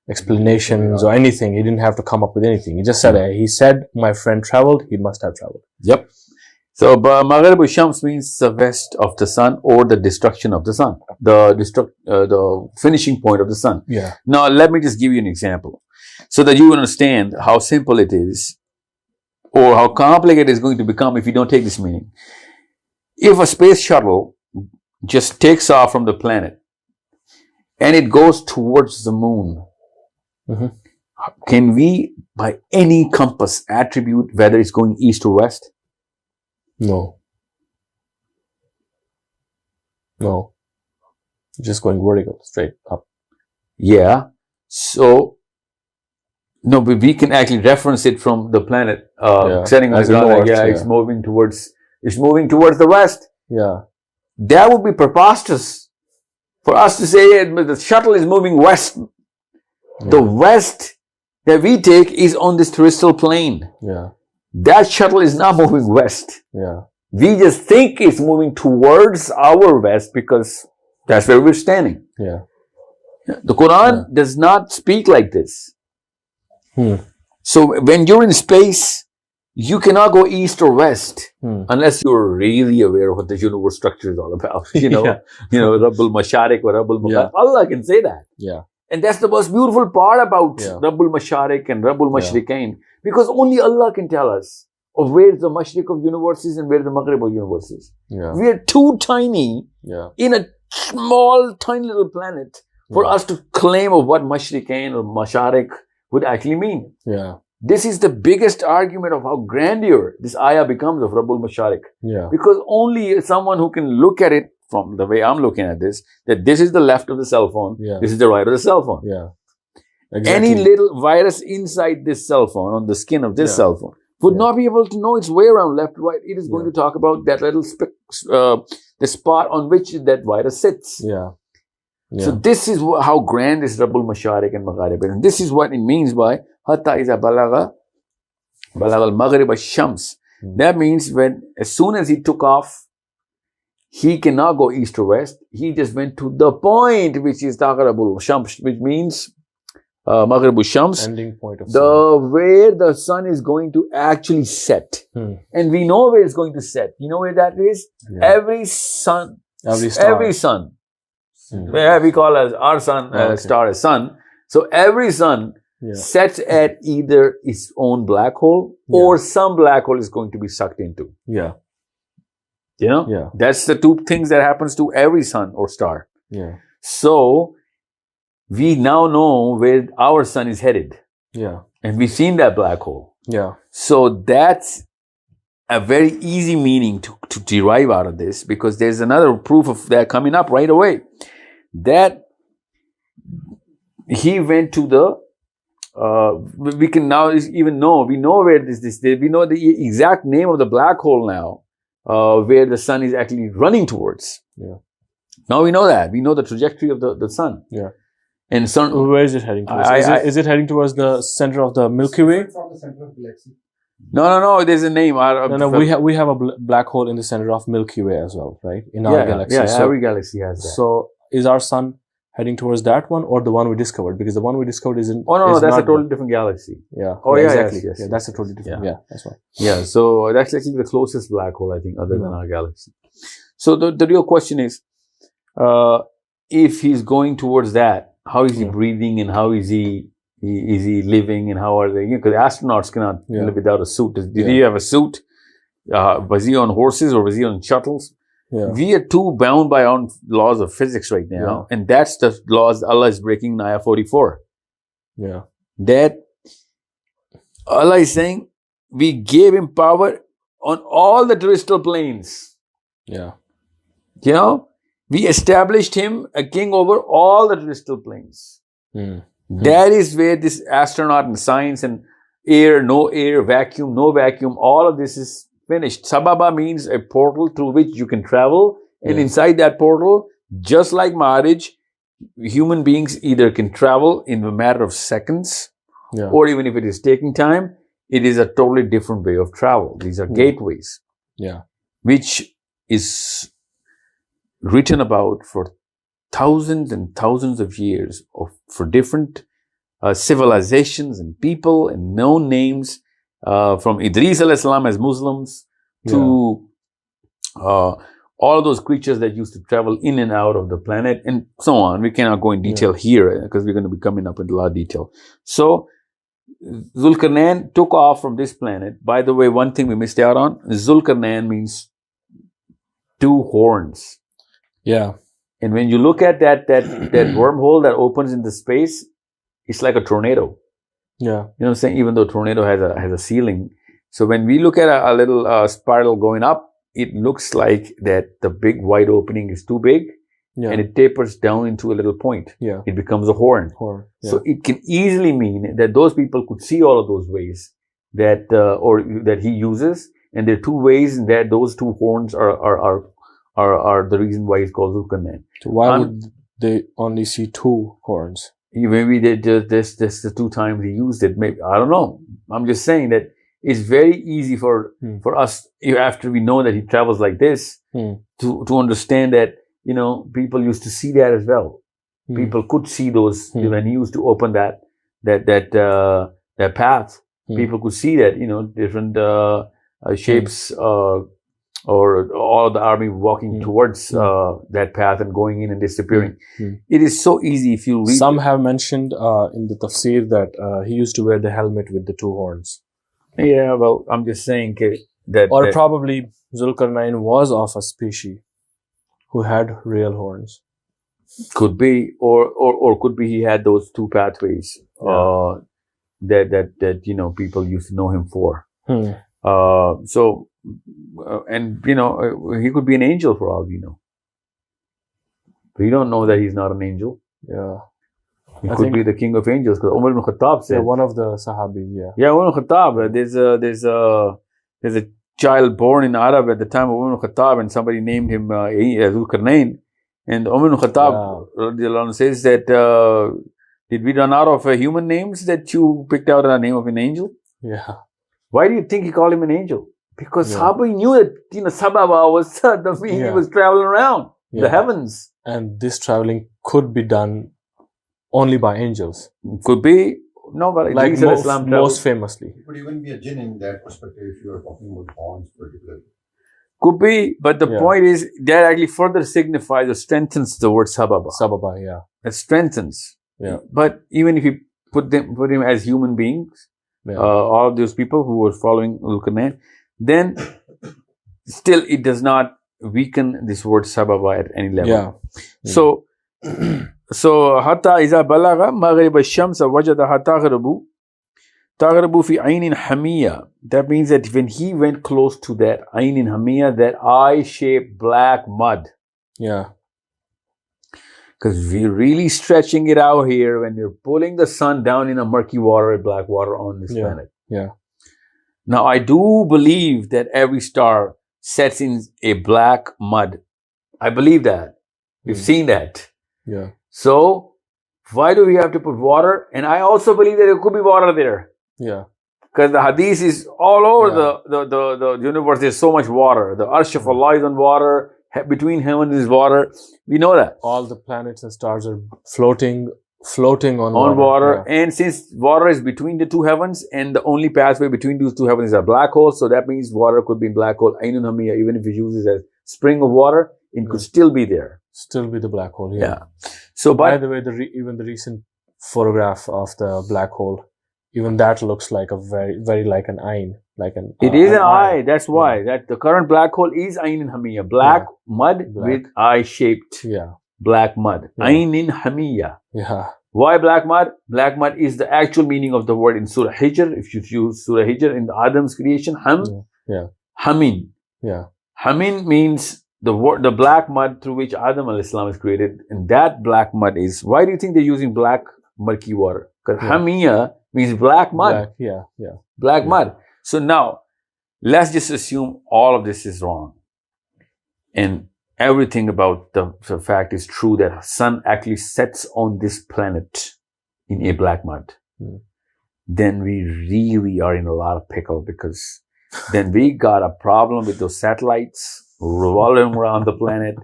explanations or anything. He didn't have to come up with anything. He just said, he said, my friend traveled, he must have traveled. Yep. So, Maghrib Shams means the west of the sun or the destruction of the sun, the finishing point of the sun. Yeah. Now, let me just give you an example so that you understand how simple it is or how complicated it's going to become if you don't take this meaning. If a space shuttle just takes off from the planet and it goes towards the moon, can we, by any compass, attribute whether it's going east or west? No. Just going vertical, straight up. Yeah. So, no, but we can actually reference it from the planet, setting on the ground. North, it's moving towards the west. Yeah. That would be preposterous for us to say the shuttle is moving west. Yeah. The west that we take is on this terrestrial plane. Yeah. That shuttle is not moving west. Yeah. We just think it's moving towards our west because that's where we're standing. Yeah. The Quran does not speak like this. So when you're in space, you cannot go east or west unless you're really aware of what the universe structure is all about. Rabbul Masharik or Rabbul Maghrib. Allah can say that. Yeah. And that's the most beautiful part about Rabbul Masharik and Rabbul Mashrikain, because only Allah can tell us of where the Mashriq of universe is and where the Maghrib of universe is. Yeah. We are too tiny in a small, tiny little planet for us to claim of what Mashrikain or Masharik would actually mean. Yeah. This is the biggest argument of how grandeur this ayah becomes of Rabbul Masharik. Yeah. Because only someone who can look at it from the way I'm looking at this, that this is the left of the cell phone, this is the right of the cell phone. Yeah. Exactly. Any little virus inside this cell phone, on the skin of this cell phone, would not be able to know its way around left or right. It is going to talk about that little the spot on which that virus sits. Yeah. So this is how grand is Rabbul Masharik and Maghrib. And this is what it means by Hatta iza balagha al-Maghrib al-Shams. That means as soon as he took off, he cannot go east or west. He just went to the point which is Taqarabul Shams, which means Maghrib al-Shams, ending point of sun. Where the sun is going to actually set. And we know where it's going to set. You know where that is? Every sun. Every sun. We call our sun, star as sun. So every sun sets at either its own black hole or some black hole is going to be sucked into. Yeah. That's the two things that happens to every sun or star. Yeah. So we now know where our sun is headed. Yeah. And we've seen that black hole. Yeah. So that's a very easy meaning to derive out of this, because there's another proof of that coming up right away. That he went to we can now even know, we know where we know the exact name of the black hole now, where the sun is actually running towards. Yeah. Now we know that. We know the trajectory of the sun. Yeah. And sun, where is it heading towards? Is it heading towards the center of the Milky Way? From the center of the galaxy. No, there's a name. No, we have a black hole in the center of Milky Way as well, right? In our galaxy. Yeah, so, every galaxy has that. So is our sun heading towards that one or the one we discovered? Because the one we discovered isn't. Oh no, that's a totally different galaxy. Yeah. Oh yeah, exactly. Yes. Yeah, that's a totally different. Yeah, that's right. Yeah, so that's actually the closest black hole, I think, other than our galaxy. So the real question is, if he's going towards that, how is he breathing and how is he living and how are they? Because astronauts cannot live without a suit. Did he have a suit? Was he on horses or was he on shuttles? Yeah. We are too bound by our own laws of physics right now. And that's the laws Allah is breaking in Ayah 44. Yeah. That Allah is saying, we gave him power on all the terrestrial planes. Yeah. We established him a king over all the terrestrial planes. That is where this astronaut and science and air, no air, vacuum, no vacuum, all of this is finished. Sababa means a portal through which you can travel. And inside that portal, just like marriage, human beings either can travel in a matter of seconds, or even if it is taking time, it is a totally different way of travel. These are gateways, which is written about for thousands and thousands of years for different civilizations and people and known names, from Idris alayhi salam as Muslims to all of those creatures that used to travel in and out of the planet and so on. We cannot go in detail here because we're going to be coming up with a lot of detail. So Zulkarnain took off from this planet. By the way, one thing we missed out on, Zulkarnain means two horns. Yeah. And when you look at that wormhole that opens into space, it's like a tornado. Yeah. You know what I'm saying? Even though tornado has a ceiling. So when we look at a little spiral going up, it looks like that the big wide opening is too big and it tapers down into a little point. Yeah. It becomes a horn. Yeah. So it can easily mean that those people could see all of those ways that he uses, and there are two ways that those two horns are the reason why it's called Zulkarnain. So why would they only see two horns? Maybe they just the two times he used it. Maybe, I don't know. I'm just saying that it's very easy for us, after we know that he travels like this, to understand that, people used to see that as well. People could see those when he used to open that path. People could see that, different shapes, or all the army walking towards that path and going in and disappearing. It is so easy if you read. Some have mentioned in the tafsir that he used to wear the helmet with the two horns. Yeah, well, I'm just saying that. Or probably Zulkarnain was of a species who had real horns. Could be, or could be he had those two pathways that people used to know him for. And he could be an angel for all we know. But you don't know that he's not an angel. Yeah. He could be the king of angels. Because Umar ibn Khattab said, one of the Sahabis, Yeah, Umar ibn Khattab. There's a child born in Arab at the time of Umar ibn Khattab, and somebody named him Zulkarnain. And Umar ibn Khattab says that, did we run out of human names that you picked out a name of an angel? Yeah. Why do you think he called him an angel? Because Sahaba knew that, Sababa was the meaning he was traveling around the heavens. And this traveling could be done only by angels. Could be. No, but like most famously. It could even be a jinn in that perspective if you are talking about horns particularly. Could be, but the point is that actually further signifies or strengthens the word sababa. Sababa, yeah. It strengthens. Yeah. But even if you put him as human beings, all of those people who were following Zulkarnain, then still it does not weaken this word sababa at any level. Yeah. So hatta iza balagha maghrib ash-shams wajadaha taghrubu fi aynin hamiya. That means that when he went close to that aynin hamiya, that eye-shaped black mud. Yeah. Because we're really stretching it out here when you're pulling the sun down in a murky water, black water on this planet. Yeah. Now, I do believe that every star sets in a black mud. I believe that. We've seen that. Yeah. So, why do we have to put water? And I also believe that there could be water there. Yeah. Because the hadith is all over the universe. There's so much water. The arsh of Allah is on water. Between heavens is water. We know that. All the planets and stars are floating on water. Yeah. And since water is between the two heavens, and the only pathway between those two heavens is a black hole, so that means water could be in black hole. Ainun Hamiya, even if it uses a spring of water, it could still be there. Still be the black hole, So, by the way, even the recent photograph of the black hole, even that looks like a very like an ayn. It is an eye. That's why that the current black hole is Ayn Hamiya, black mud with eye-shaped black mud. Ayn Hamiya. Yeah. Why black mud? Black mud is the actual meaning of the word in Surah Hijr. If you use Surah Hijr in Adam's creation, Hamin. Yeah. Hamin means the black mud through which Adam al-Islam is created, and that black mud is. Why do you think they're using black murky water? Because Hamiya means black mud. Black mud. So now, let's just assume all of this is wrong. And everything about the fact is true that the sun actually sets on this planet in a black mud. Then we really are in a lot of pickle, because then we got a problem with those satellites revolving around the planet,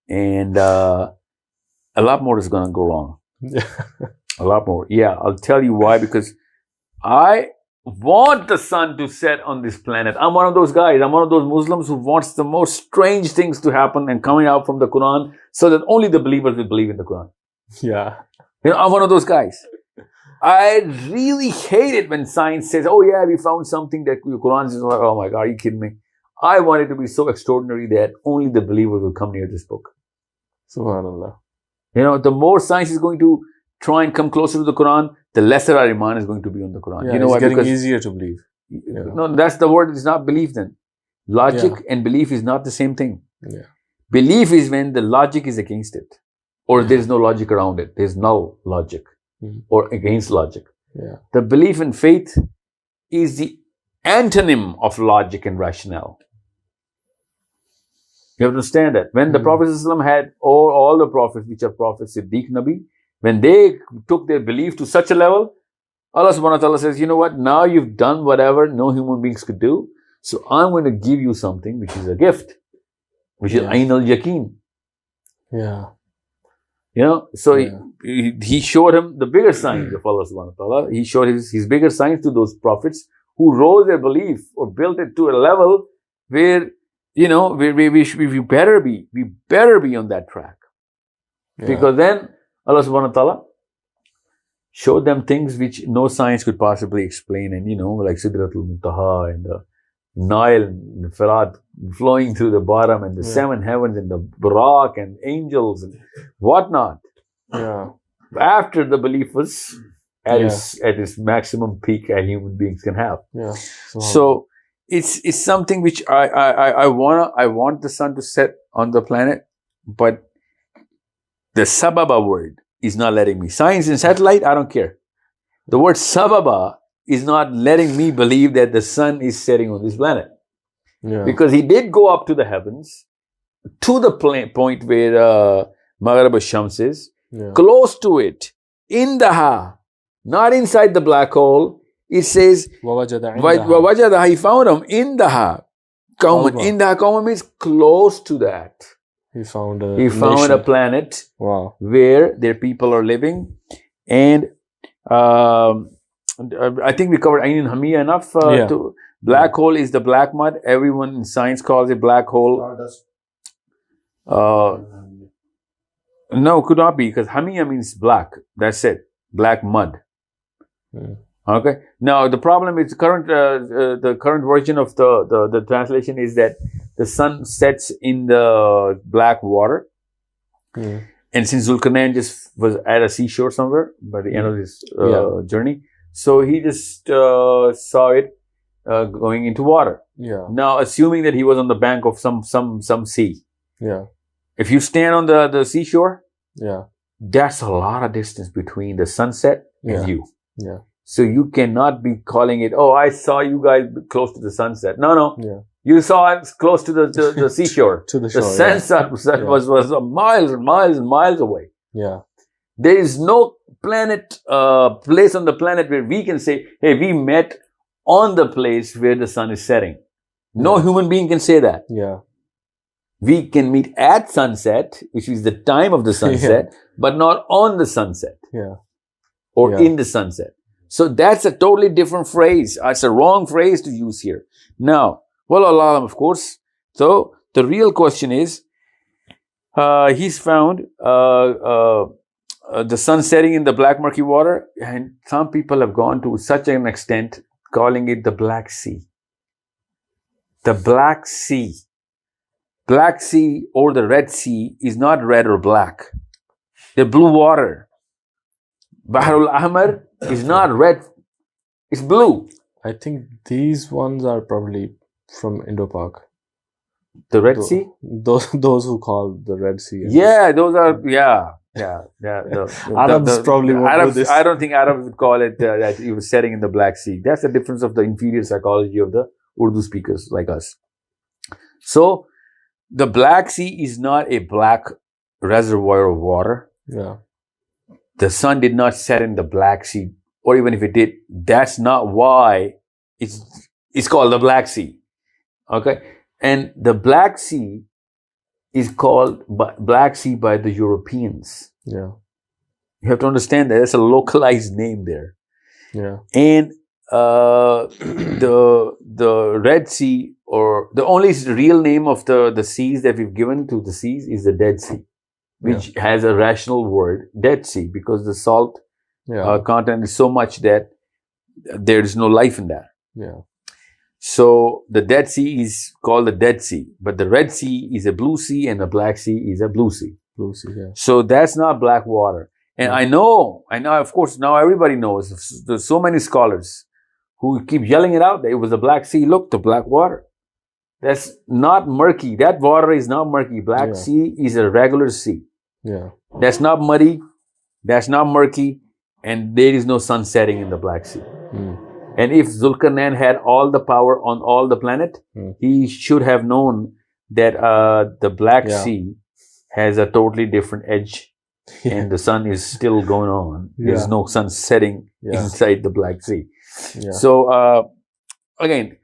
and a lot more is going to go wrong. A lot more. Yeah, I'll tell you why. Because I want the sun to set on this planet. I'm one of those guys. I'm one of those Muslims who wants the most strange things to happen and coming out from the Quran, so that only the believers will believe in the Quran. Yeah. I'm one of those guys. I really hate it when science says, oh yeah, we found something that the Quran is like, oh my God, are you kidding me? I want it to be so extraordinary that only the believers will come near this book. Subhanallah. The more science is going to try and come closer to the Quran, the lesser our iman is going to be on the Quran. Yeah, it's getting easier to believe. No, that's the word. It's not belief then. Logic and belief is not the same thing. Yeah. Belief is when the logic is against it, or there's no logic around it. There's no logic or against logic. Yeah. The belief in faith is the antonym of logic and rationale. You have to understand that. When the Prophet ﷺ had all the prophets, which are prophets, Siddiq Nabi, when they took their belief to such a level, Allah subhanahu wa ta'ala says, you know what, now you've done whatever no human beings could do, so I'm going to give you something which is a gift, which is Ayn al-Yaqeen. Yeah. You know, so Yeah. he showed him the bigger signs of Allah subhanahu wa ta'ala. He showed his bigger signs to those prophets who rose their belief or built it to a level where, you know, we better be on that track. Yeah. Because then Allah subhanahu wa ta'ala showed them things which no science could possibly explain. And, you know, like Sidratul Muntaha and the Nile and Firat flowing through the bottom and the seven heavens and the Barak and angels and whatnot. Yeah. After the belief was at its maximum peak that human beings can have. Yeah. So it's something which I want the sun to set on the planet, but the sababa word is not letting me. Science and satellite, I don't care. The word sababa is not letting me believe that the sun is setting on this planet. Yeah. Because he did go up to the heavens, to the point where Maghrib al-Shams is, close to it, in the ha, not inside the black hole. It says, Wawajada, he found him in the ha. In the ha means close to that. He found a planet where their people are living. And I think we covered Ain and Hamiya enough. Black hole is the black mud. Everyone in science calls it black hole. No, could not be, because Hamiya means black. That's it. Black mud. Okay. Now the problem is the current version of the translation is that the sun sets in the black water, and since Zulkarnain just was at a seashore somewhere by the end of his journey, so he just saw it going into water. Yeah. Now, assuming that he was on the bank of some sea. Yeah. If you stand on the seashore, that's a lot of distance between the sunset and you. Yeah. So you cannot be calling it, oh, I saw you guys close to the sunset. No. Yeah. You saw it close to the seashore. To the shore. The sunset was miles and miles and miles away. Yeah. There is no planet, place on the planet where we can say, hey, we met on the place where the sun is setting. No human being can say that. Yeah. We can meet at sunset, which is the time of the sunset, but not on the sunset. Yeah. Or in the sunset. So that's a totally different phrase. It's a wrong phrase to use here. Now, well, Allah, of course. So the real question is, he's found the sun setting in the black murky water, and some people have gone to such an extent calling it the Black Sea. The Black Sea. Black Sea or the Red Sea is not red or black. The blue water. Bahr al-Ahmar is not red. It's blue. I think these ones are probably from Indo-Pak. The Red Sea? Those who call the Red Sea. Yeah, those are, Arabs probably won't do this. I don't think Arabs would call it that he was setting in the Black Sea. That's the difference of the inferior psychology of the Urdu speakers like us. So, the Black Sea is not a black reservoir of water. Yeah. The sun did not set in the Black Sea, or even if it did, that's not why it's called the Black Sea. Okay? And the Black Sea is called Black Sea by the Europeans. Yeah. You have to understand that there's a localized name there. Yeah. And the Red Sea, or the only real name of the seas that we've given to the seas is the Dead Sea, which has a rational word, Dead Sea, because the salt content is so much that there is no life in that. Yeah. So the Dead Sea is called the Dead Sea, but the Red Sea is a blue sea and the Black Sea is a blue sea. Blue Sea, yeah. So that's not black water. And I know, of course, now everybody knows. There's so many scholars who keep yelling it out that it was the Black Sea. Look, the black water. That's not murky. That water is not murky. Black Sea is a regular sea. Yeah. That's not muddy. That's not murky. And there is no sun setting in the Black Sea. And if Zulkarnain had all the power on all the planet, he should have known that the Black Sea has a totally different edge and the sun is still going on. There's no sun setting inside the Black Sea. Yeah. So, again,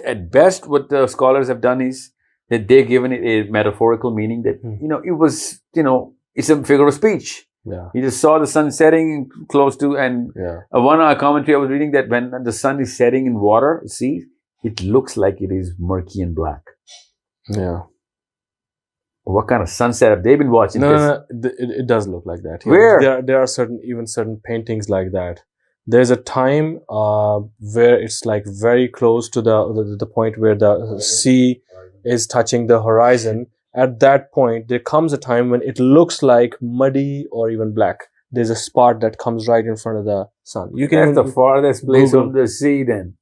at best, what the scholars have done is that they've given it a metaphorical meaning that, it was, It's a figure of speech. Yeah. He just saw the sun setting close to, and one commentary I was reading that when the sun is setting in water, see, it looks like it is murky and black. Yeah. What kind of sunset have they been watching? No, it does look like that. Where? There are certain paintings like that. There's a time where it's like very close to the point where the sea is touching the horizon. At that point, there comes a time when it looks like muddy or even black. There's a spot that comes right in front of the sun. You can That's the farthest place Google. from the sea then.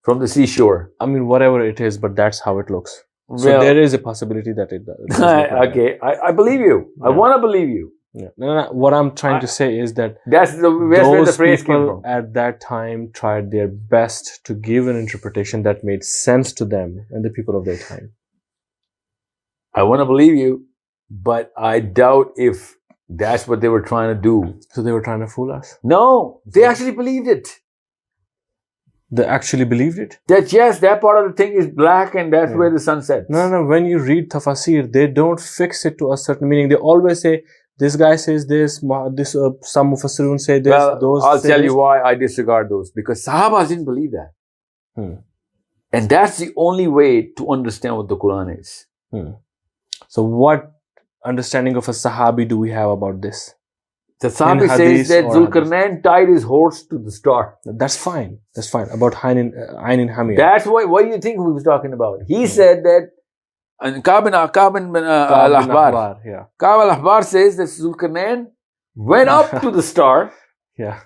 From the seashore. I mean, whatever it is, but that's how it looks. So Well, there is a possibility that it does. Look like okay, I believe you. I Yeah. want to believe you. that. Yeah. No, what I'm trying to say is that That's where the those phrase came people from. at that time tried their best to give an interpretation that made sense to them and the people of their time. I want to believe you, but I doubt if that's what they were trying to do. So they were trying to fool us. No, they actually believed it. They actually believed it. That yes, that part of the thing is black and that's where the sun sets. No. When you read tafasir, they don't fix it to a certain meaning. They always say, this guy says this, some mufassirun say this, Well, those I'll say tell this. you why I disregard those. Because Sahabas didn't believe that. Hmm. And that's the only way to understand what the Quran is. So what understanding of a Sahabi do we have about this? The Sahabi In says hadith that or Zulkarnain tied his horse to the star. That's fine. That's fine. About Ayn Hamiyah. That's why. What do you think he was talking about? He said that. And Ka'b al-Ahbar. Yeah. Ka'b al-Ahbar says that Zulkarnain went up to the star, Yeah.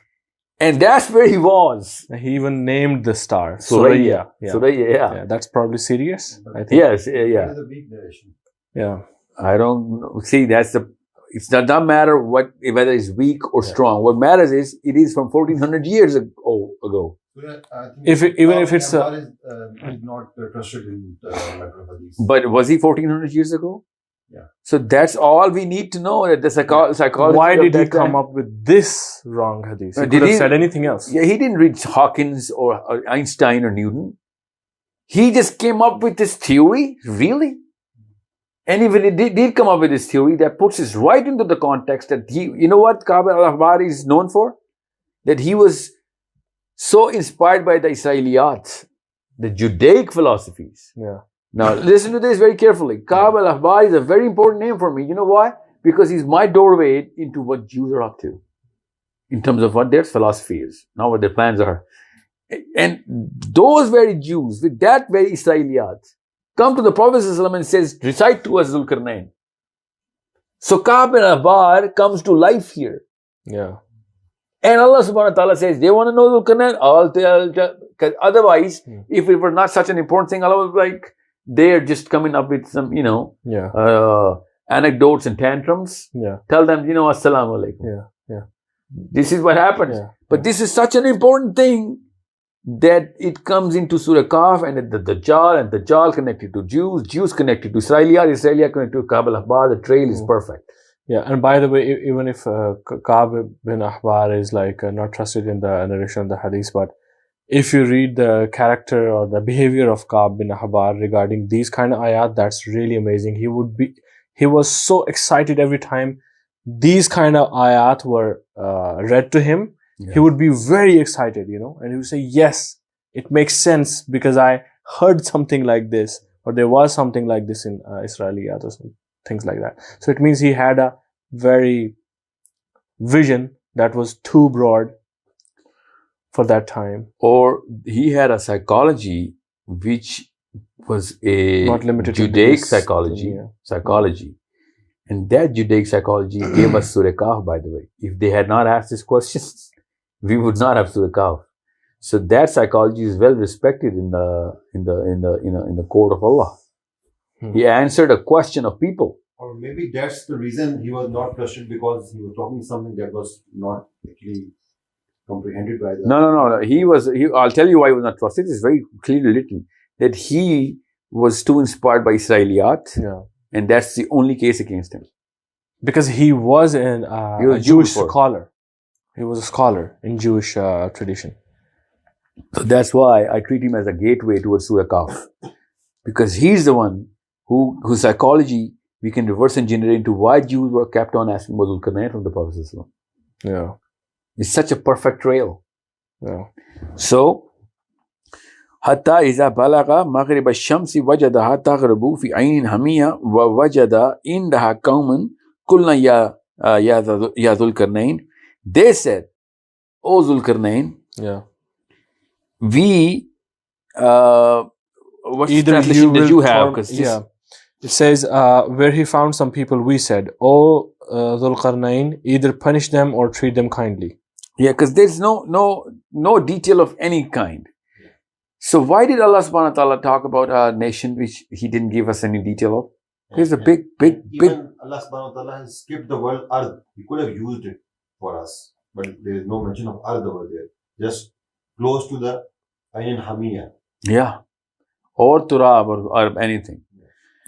and that's where he was. He even named the star. Suraya. Yeah. Suraya, yeah. That's probably serious, I think. Yes, That yeah. is a weak narration. Yeah. I don't know. See, that's the. It does not matter whether it's weak or strong. What matters is it is from 1400 years ago. So, I think Even if it's Abbas is not trusted in the matter of hadith. But was he 1400 years ago? Yeah. So that's all we need to know. That the psychology. Why of did he that come time- up with this wrong hadith? He Did could have he- said anything else. Yeah, he didn't read Hawkins or Einstein or Newton. He just came up with this theory, really? And even he did come up with this theory that puts us right into the context that you know what Ka'b al-Ahbar is known for? That he was so inspired by the Israeliyat, the Judaic philosophies. Yeah. Now, listen to this very carefully. Ka'b al-Ahbar is a very important name for me. You know why? Because he's my doorway into what Jews are up to. In terms of what their philosophy is, not what their plans are. And those very Jews, with that very Israeliyat, come to the Prophet ﷺ and says, recite to us Zulkarnain. So Ka'b al-Ahbar comes to life here. Yeah. And Allah subhanahu wa ta'ala says, they want to know Zulkarnain? I'll tell. Because otherwise, if it were not such an important thing, Allah was like, they're just coming up with some, Yeah. anecdotes and tantrums. Yeah. Tell them, assalamu alaikum. Yeah. Yeah. This is what happens. Yeah. But this is such an important thing that it comes into Surah Al-Kahf and the Dajjal, and Dajjal connected to Jews, Jews connected to Israeliyat connected to Ka'b al-Ahbar. The trail is perfect. Yeah, and by the way, even if Ka'b bin Ahbar is like not trusted in the narration of the hadith, but if you read the character or the behavior of Ka'b bin Ahbar regarding these kind of ayat, that's really amazing. He was so excited every time these kind of ayat were read to him. Yeah. He would be very excited, and he would say, yes, it makes sense because I heard something like this, or there was something like this in Israeliyat or some things like that. So it means he had a very vision that was too broad for that time. Or he had a psychology which was a Not limited to Judaic this psychology. thing, yeah. Psychology. And that Judaic psychology gave us Surah Kahf, by the way. If they had not asked this question, we would not have Surah Kahf. So that psychology is well respected in the court of Allah. He answered a question of people. Or maybe that's the reason he was not trusted, because he was talking something that was not actually comprehended by the... No. I'll tell you why he was not trusted. It's very clearly written that he was too inspired by Israeliyat. Yeah. And that's the only case against him. Because he was a was Jewish Jew before. scholar. He was a scholar in Jewish tradition. So that's why I treat him as a gateway towards Surah Kahf. Because he's the one whose psychology we can reverse engineer into why Jews were kept on asking about Zulkarnain from the Prophet ﷺ. Yeah. It's such a perfect trail. Yeah. So, حتى إذا بلغ مغرب الشمس وجدها تغرب في عين حمية ووجد عندها قوما قلنا يا ذو القرنين. They said, O Zulkarnain, Yeah. we what's the Either translation that you have? Yeah. It says, where he found some people, we said, O Dhul Qarnayn, either punish them or treat them kindly. Yeah, because there's no detail of any kind. So why did Allah subhanahu wa ta'ala talk about a nation which He didn't give us any detail of? Here's a big. Even Allah subhanahu wa ta'ala has skipped the word Ard. He could have used it for us. But there is no mention of Ard over there. Just close to the Ain Hamiya. Yeah. Or Turab or anything.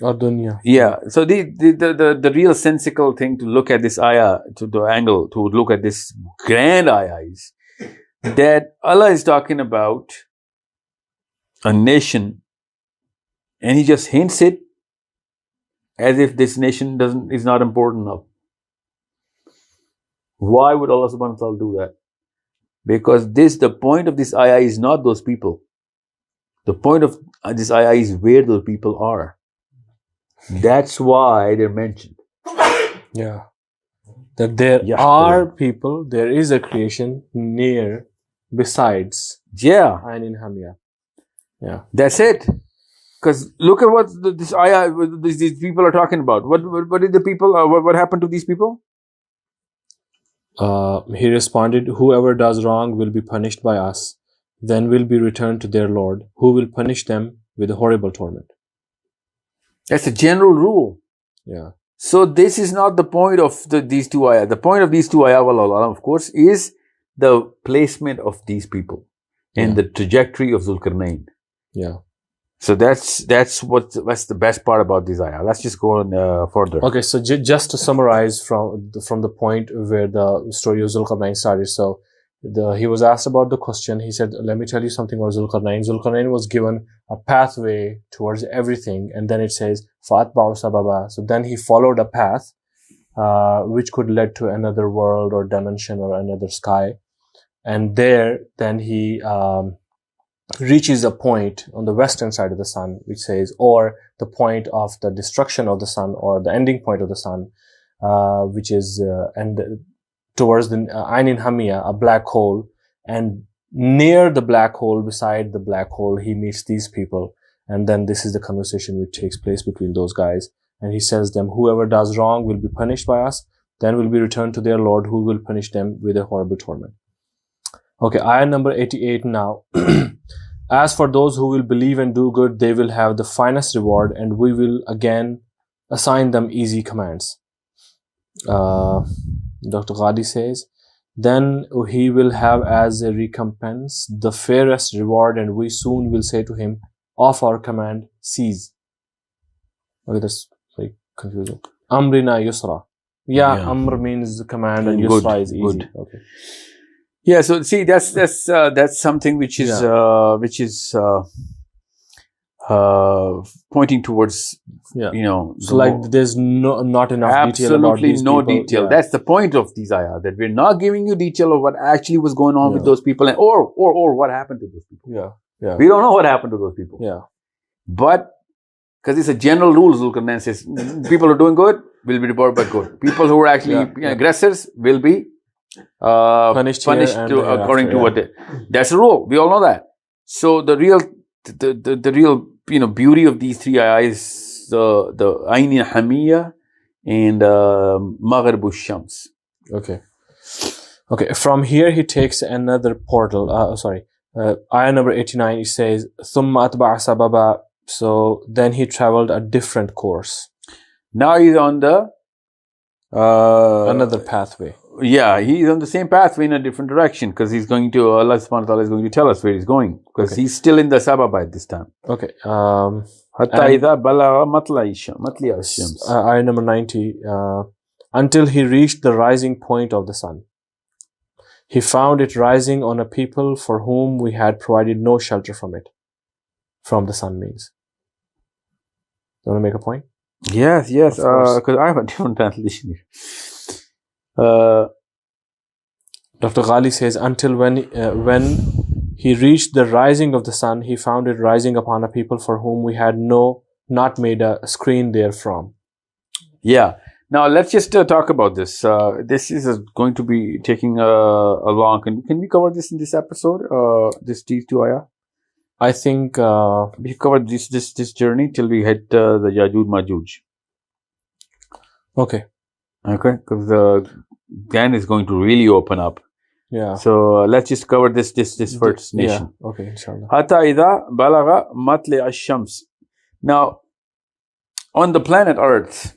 Or Dunya. Yeah. So the real sensical thing to look at this ayah, to the angle, to look at this grand ayah is that Allah is talking about a nation, and He just hints it as if this nation is not important enough. Why would Allah subhanahu wa ta'ala do that? Because the point of this ayah is not those people. The point of this ayah is where those people are. That's why they're mentioned. Yeah. That there are people, there is a creation near, besides Ain Hamiya. Yeah. That's it. Because look at what this ayah, these people are talking about. What did the people, what happened to these people? He responded, whoever does wrong will be punished by us, then will be returned to their Lord, who will punish them with a horrible torment. That's a general rule. Yeah. So this is not the point of these two ayah. The point of these two ayah, of course, is the placement of these people and the trajectory of Zulkarnain. Yeah. So that's the best part about this ayah. Let's just go on further. Okay, so just to summarize from the point where the story of Zulkarnain started. So he was asked about the question. He said, let me tell you something about Zulkarnain. Zulkarnain was given a pathway towards everything, and then it says Fa'atba'u sababa. So then he followed a path which could lead to another world or dimension or another sky, and then he reaches a point on the western side of the sun, which says, or the point of the destruction of the sun, or the ending point of the sun, which is towards the Ain Hamiya, a black hole, and near the black hole, beside the black hole, he meets these people, and then this is the conversation which takes place between those guys, and he says them, whoever does wrong will be punished by us, then will be returned to their Lord, who will punish them with a horrible torment. Okay, ayah number 88 now. As for those who will believe and do good, they will have the finest reward, and we will again assign them easy commands. Dr. Ghadi says, then he will have as a recompense the fairest reward, and we soon will say to him, of our command, cease. Okay, that's very confusing. Amrina yusra. Yeah, Amr means command, and yusra is easy. Good. Okay. Yeah, so see, that's something which is pointing towards, So like there's not enough detail about these no people. detail. That's the point of these ayah, that we're not giving you detail of what actually was going on with those people, or what happened to those people. Yeah. We don't know what happened to those people. Yeah. But because it's a general rule, Zulkarnain says, people who are doing good will be rewarded by good. People who are actually aggressors will be punished according to what they. That's a rule. We all know that. So the real beauty of these three ayahs is the Ain Hamiya and Maghrib al-Shams. Okay. From here he takes another portal. Ayah number 89. It says Thumma atba'a sababa. So then he traveled a different course. Now he's on the another pathway. Yeah, he's on the same pathway in a different direction, because he's going to, Allah subhanahu wa ta'ala is going to tell us where he's going, because he's still in the Sababa at this time. Okay. Ayah number 90. Until he reached the rising point of the sun. He found it rising on a people for whom we had provided no shelter from it. From the sun means. You want to make a point? Yes, Of course. because I have a different translation here. Dr. Ghali says, until when he reached the rising of the sun, he found it rising upon a people for whom we had not made a screen therefrom. Yeah. Now let's just talk about this. This is going to be taking a long. Can we cover this in this episode? These two ayah. I think We covered this journey till we hit the Yajuj Majuj. okay. Okay, because then it's going to really open up. Yeah. So let's just cover this first nation. Yeah. Okay, inshallah. Hatta idha balagha matli ash-shams. Now, on the planet Earth,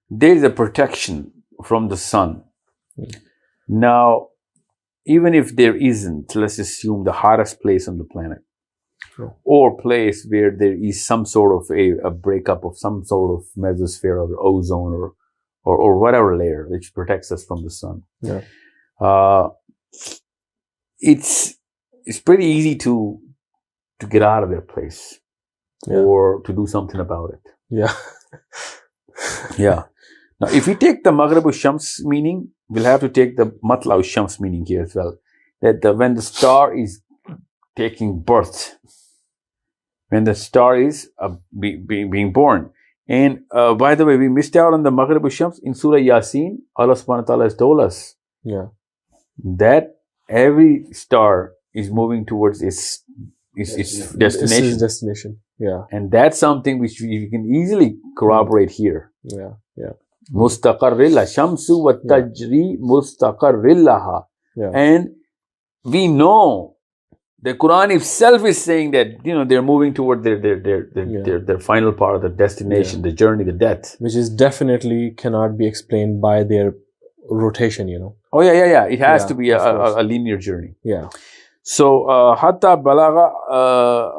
there is a protection from the sun. Now, even if there isn't, let's assume the hottest place on the planet, Sure. or place where there is some sort of a breakup of some sort of mesosphere or ozone or whatever layer which protects us from the sun. Yeah. It's pretty easy to get out of that place or to do something about it. Yeah. Yeah. Now, if we take the Maghrib Shams meaning, we'll have to take the Matla Shams meaning here as well. That when the star is taking birth, when the star is being born. And by the way, we missed out on the Maghrib Shams in Surah Yasin. Allah subhanahu wa ta'ala has told us that every star is moving towards its destination. Its destination. Yeah. And that's something which we can easily corroborate here. Yeah. Yeah. Mustaqarrilla shamsu wa tajri mustaqarrillaha. Yeah. And we know the Quran itself is saying that they're moving toward their final part of the destination, the journey, the death, which is definitely cannot be explained by their rotation. Oh yeah. It has to be a linear journey. Yeah. So hatta balagha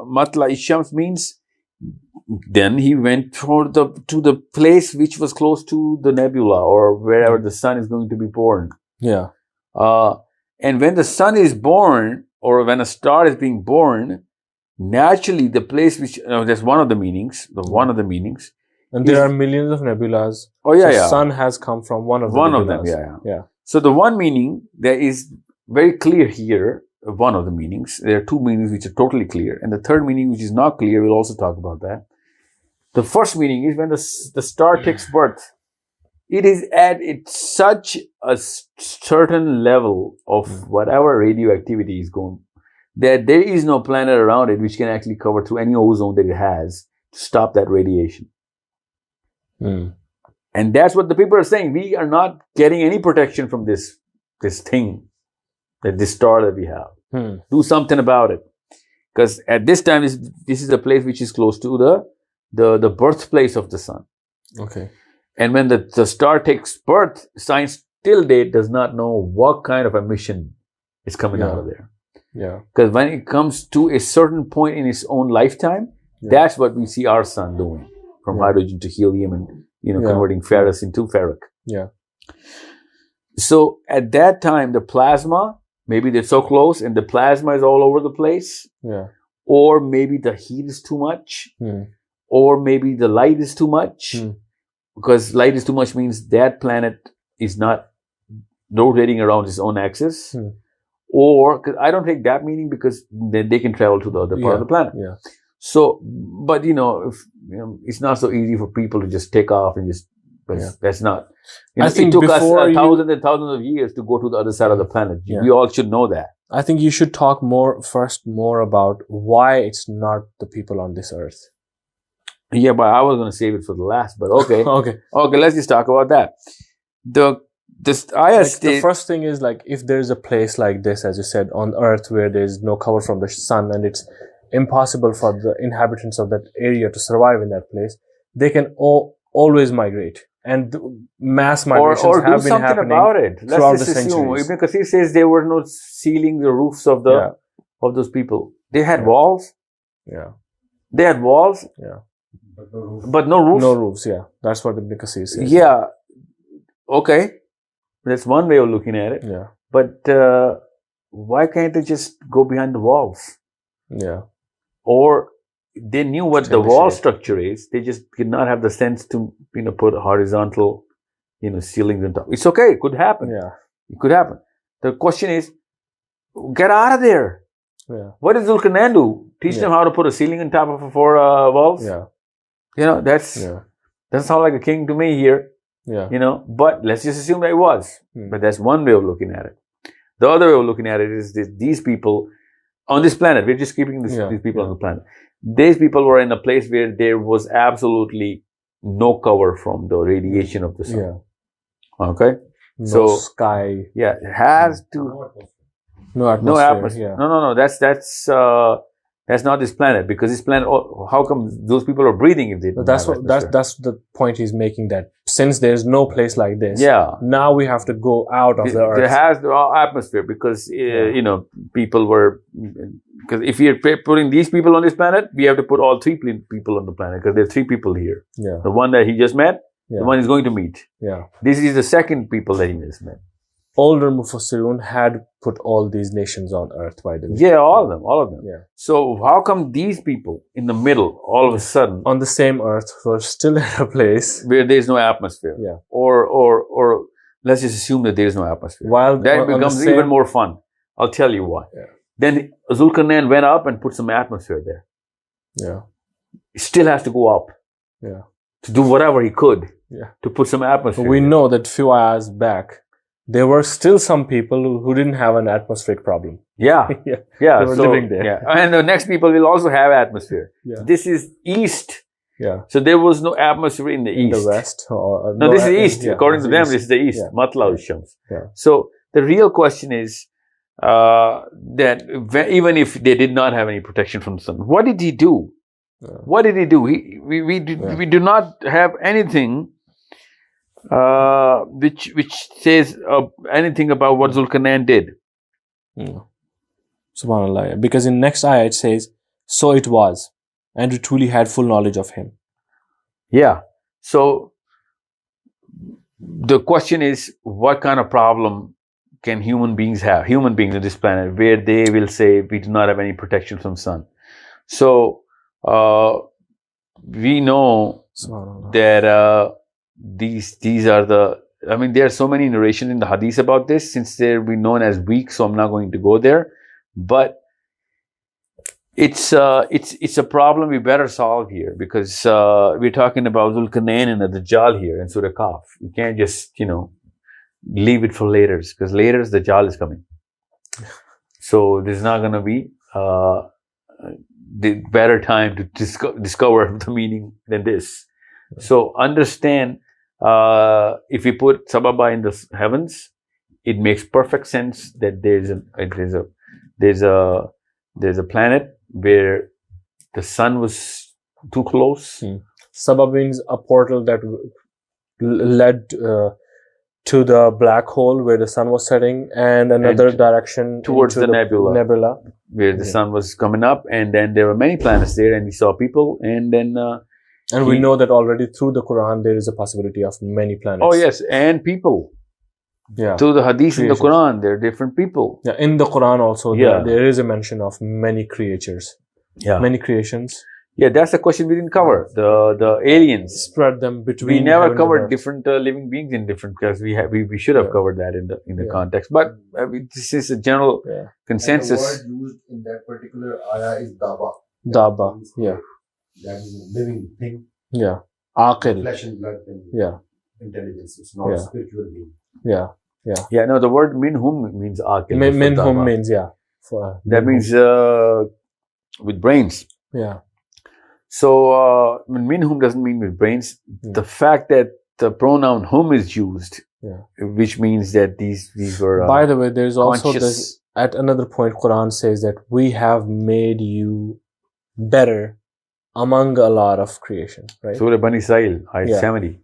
matla ishams means then he went to the place which was close to the nebula or wherever the sun is going to be born. Yeah. And when the sun is born, or when a star is being born, naturally the place which that's one of the meanings. And there are millions of nebulas. Oh yeah, so sun has come from one of them. Yeah. So the one meaning that is very clear here. One of the meanings. There are two meanings which are totally clear, and the third meaning which is not clear. We'll also talk about that. The first meaning is when the star takes birth. It is at such a certain level of whatever radioactivity is going, that there is no planet around it which can actually cover through any ozone that it has to stop that radiation. And that's what the people are saying. We are not getting any protection from this thing, this star that we have. Do something about it. Because at this time, this is a place which is close to the birthplace of the sun. Okay. And when the star takes birth, science till date does not know what kind of emission is coming out of there. Yeah. Because when it comes to a certain point in its own lifetime, that's what we see our sun doing, from hydrogen to helium and converting ferrous into ferric. Yeah. So at that time, the plasma, maybe they're so close and the plasma is all over the place. Yeah. Or maybe the heat is too much. Or maybe the light is too much. Because light is too much means that planet is not rotating around its own axis. Or, cause I don't take that meaning because then they can travel to the other part of the planet. Yeah. So, but it's not so easy for people to just take off and just, that's not, I think it took us thousands and thousands of years to go to the other side of the planet. We all should know that. I think you should talk more about why it's not the people on this earth. Yeah, but I was going to save it for the last, but okay. Okay, let's just talk about that. The first thing is if there's a place like this, as you said, on earth where there's no cover from the sun and it's impossible for the inhabitants of that area to survive in that place, they can always migrate. And mass migrations or have do been something happening about it. throughout Let's the just assume. centuries. Ibn Kathir says there were no sealing the roofs of those people. They had walls. Yeah. They had walls. Yeah. But no roofs. No roofs. Yeah. That's what Ibn Kathir says. Yeah. Okay. That's one way of looking at it. Yeah. But why can't they just go behind the walls? Yeah. Or they knew what the wall structure is. They just did not have the sense to, put horizontal, ceilings on top. It's okay. It could happen. Yeah. It could happen. The question is, get out of there. Yeah. What does Zulkarnain do? Teach them how to put a ceiling on top of 4 walls? Yeah. Doesn't sound like a king to me here. Yeah. But let's just assume that it was. But that's one way of looking at it. The other way of looking at it is that these people on this planet, we're just keeping these people on the planet. These people were in a place where there was absolutely no cover from the radiation of the sun. Yeah. Okay? No sky. Yeah, it has to. No atmosphere. Yeah. No. That's not this planet, because this planet. How come those people are breathing if they don't that's have what that's the point he's making, that since there's no place like this, now we have to go out of the earth. There has the atmosphere, because people were, because if you're putting these people on this planet, we have to put all 3 people on the planet, because there are 3 people here. Yeah. The one that he just met, the one he's going to meet. Yeah. This is the second people that he just met. Older Mufassirun had put all these nations on earth, by the way. Yeah, all of them. Yeah. So how come these people in the middle, all of a sudden, on the same earth, were still in a place where there's no atmosphere? Yeah. Or let's just assume that there's no atmosphere. While that becomes even more fun. I'll tell you why. Yeah. Then Zulkarnain went up and put some atmosphere there. Yeah. He still has to go up. Yeah. To do whatever he could. Yeah. To put some atmosphere. But we know that few hours back, there were still some people who didn't have an atmospheric problem. Yeah. Yeah. Yeah. They were living there. Yeah. And the next people will also have atmosphere. Yeah. This is east. Yeah. So there was no atmosphere in the east. In the west. No, this is east. Yeah, according to them, east. this is the east. Yeah. Matla Shams. Yeah. So the real question is that even if they did not have any protection from the sun, what did he do? Yeah. What did he do? We do not have anything which says anything about what Zulkarnain did. Subhanallah. Because in next ayah it says, so it was, and we truly had full knowledge of him. Yeah. So the question is, what kind of problem can human beings have? Human beings on this planet, where they will say we do not have any protection from sun. So we know that these are the. I mean, there are so many narrations in the hadith about this, since they'll be known as weak. So I'm not going to go there, but it's a problem we better solve here, because we're talking about Zulkarnain and Ad-Dajjal here in Surah Al-Kahf. You can't just leave it for later, because later the Dajjal is coming. So there's not going to be the better time to discover the meaning than this. So understand, if we put Sababa in the heavens, it makes perfect sense that there's a planet where the sun was too close. Sabab means a portal that led to the black hole where the sun was setting, and another direction towards the nebula where the sun was coming up, and then there were many planets there, and we saw people, and then and we know that already through the Quran there is a possibility of many planets. Oh yes, and people. Yeah. Through the hadith in the Quran, there are different people. Yeah, in the Quran also, there is a mention of many creatures. Yeah. Many creations. Yeah, that's the question we didn't cover. The aliens. Spread them between. We never covered different living beings in different, because we should have covered that in the context. But this is a general consensus. And the word used in that particular ayah is daba. Daba. Yeah. That is a living thing. Yeah. Aqil. Flesh and blood and intelligence. It's not a spiritual being. Yeah. Yeah. Yeah, no, the word minhum means aqil. Minhum means, that means with brains. Yeah. So, minhum doesn't mean with brains. The fact that the pronoun hum is used, which means that these were by the way, there's also this, at another point, Quran says that we have made you better among a lot of creation, right? Surah Bani Sahil, ayat 70.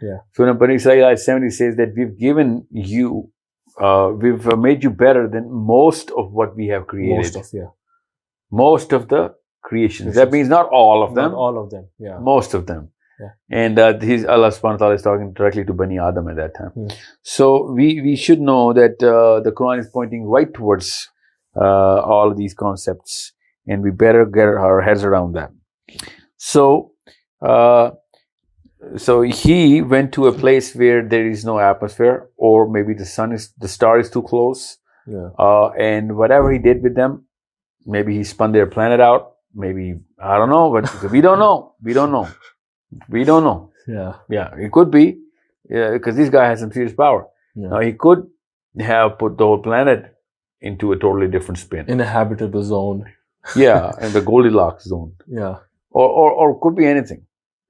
Yeah. Surah Bani Sahil, ayat 70 says that we've given you, we've made you better than most of what we have created. Most of the creations. That means not all of them. Not all of them, yeah. Most of them. Yeah. And Allah subhanahu wa ta'ala is talking directly to Bani Adam at that time. So we should know that the Quran is pointing right towards all of these concepts, and we better get our heads around that. So, so he went to a place where there is no atmosphere, or maybe the star is too close. Yeah. And whatever he did with them, maybe he spun their planet out. Maybe, I don't know, but we don't know. We don't know. We don't know. Yeah. Yeah, it could be, because this guy has some serious power. Yeah. Now, he could have put the whole planet into a totally different spin. In a habitable zone. Yeah, in the Goldilocks zone. Yeah. Or could be anything.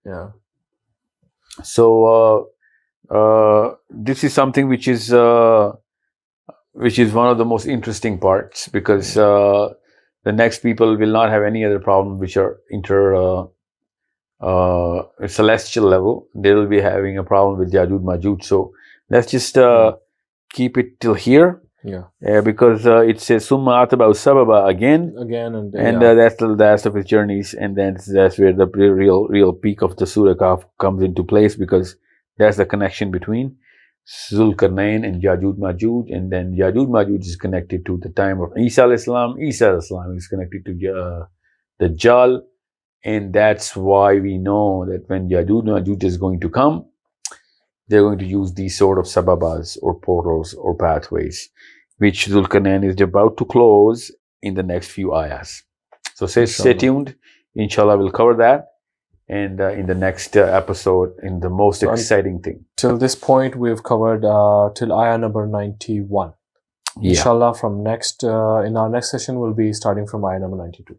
Yeah. So, this is something which is one of the most interesting parts, because the next people will not have any other problem which are celestial level. They will be having a problem with Yajuj Majuj. So let's just keep it till here. Yeah. Because it says Summa Ataba Sababa again, and that's the last of his journeys, and then that's where the real peak of the Surah Kahf comes into place, because that's the connection between Zulkarnain and Yajuj Majuj, and then Yajuj Majuj is connected to the time of Isa al-Islam. Isa al-Islam is connected to Dajjal, and that's why we know that when Yajuj Majuj is going to come, they're going to use these sort of sababas or portals or pathways, which Zulkarnain is about to close in the next few ayahs. So stay tuned. Inshallah, we'll cover that. And in the next episode, in the most exciting thing. Till this point, we've covered till ayah number 91. Yeah. Inshallah, from in our next session, we'll be starting from ayah number 92.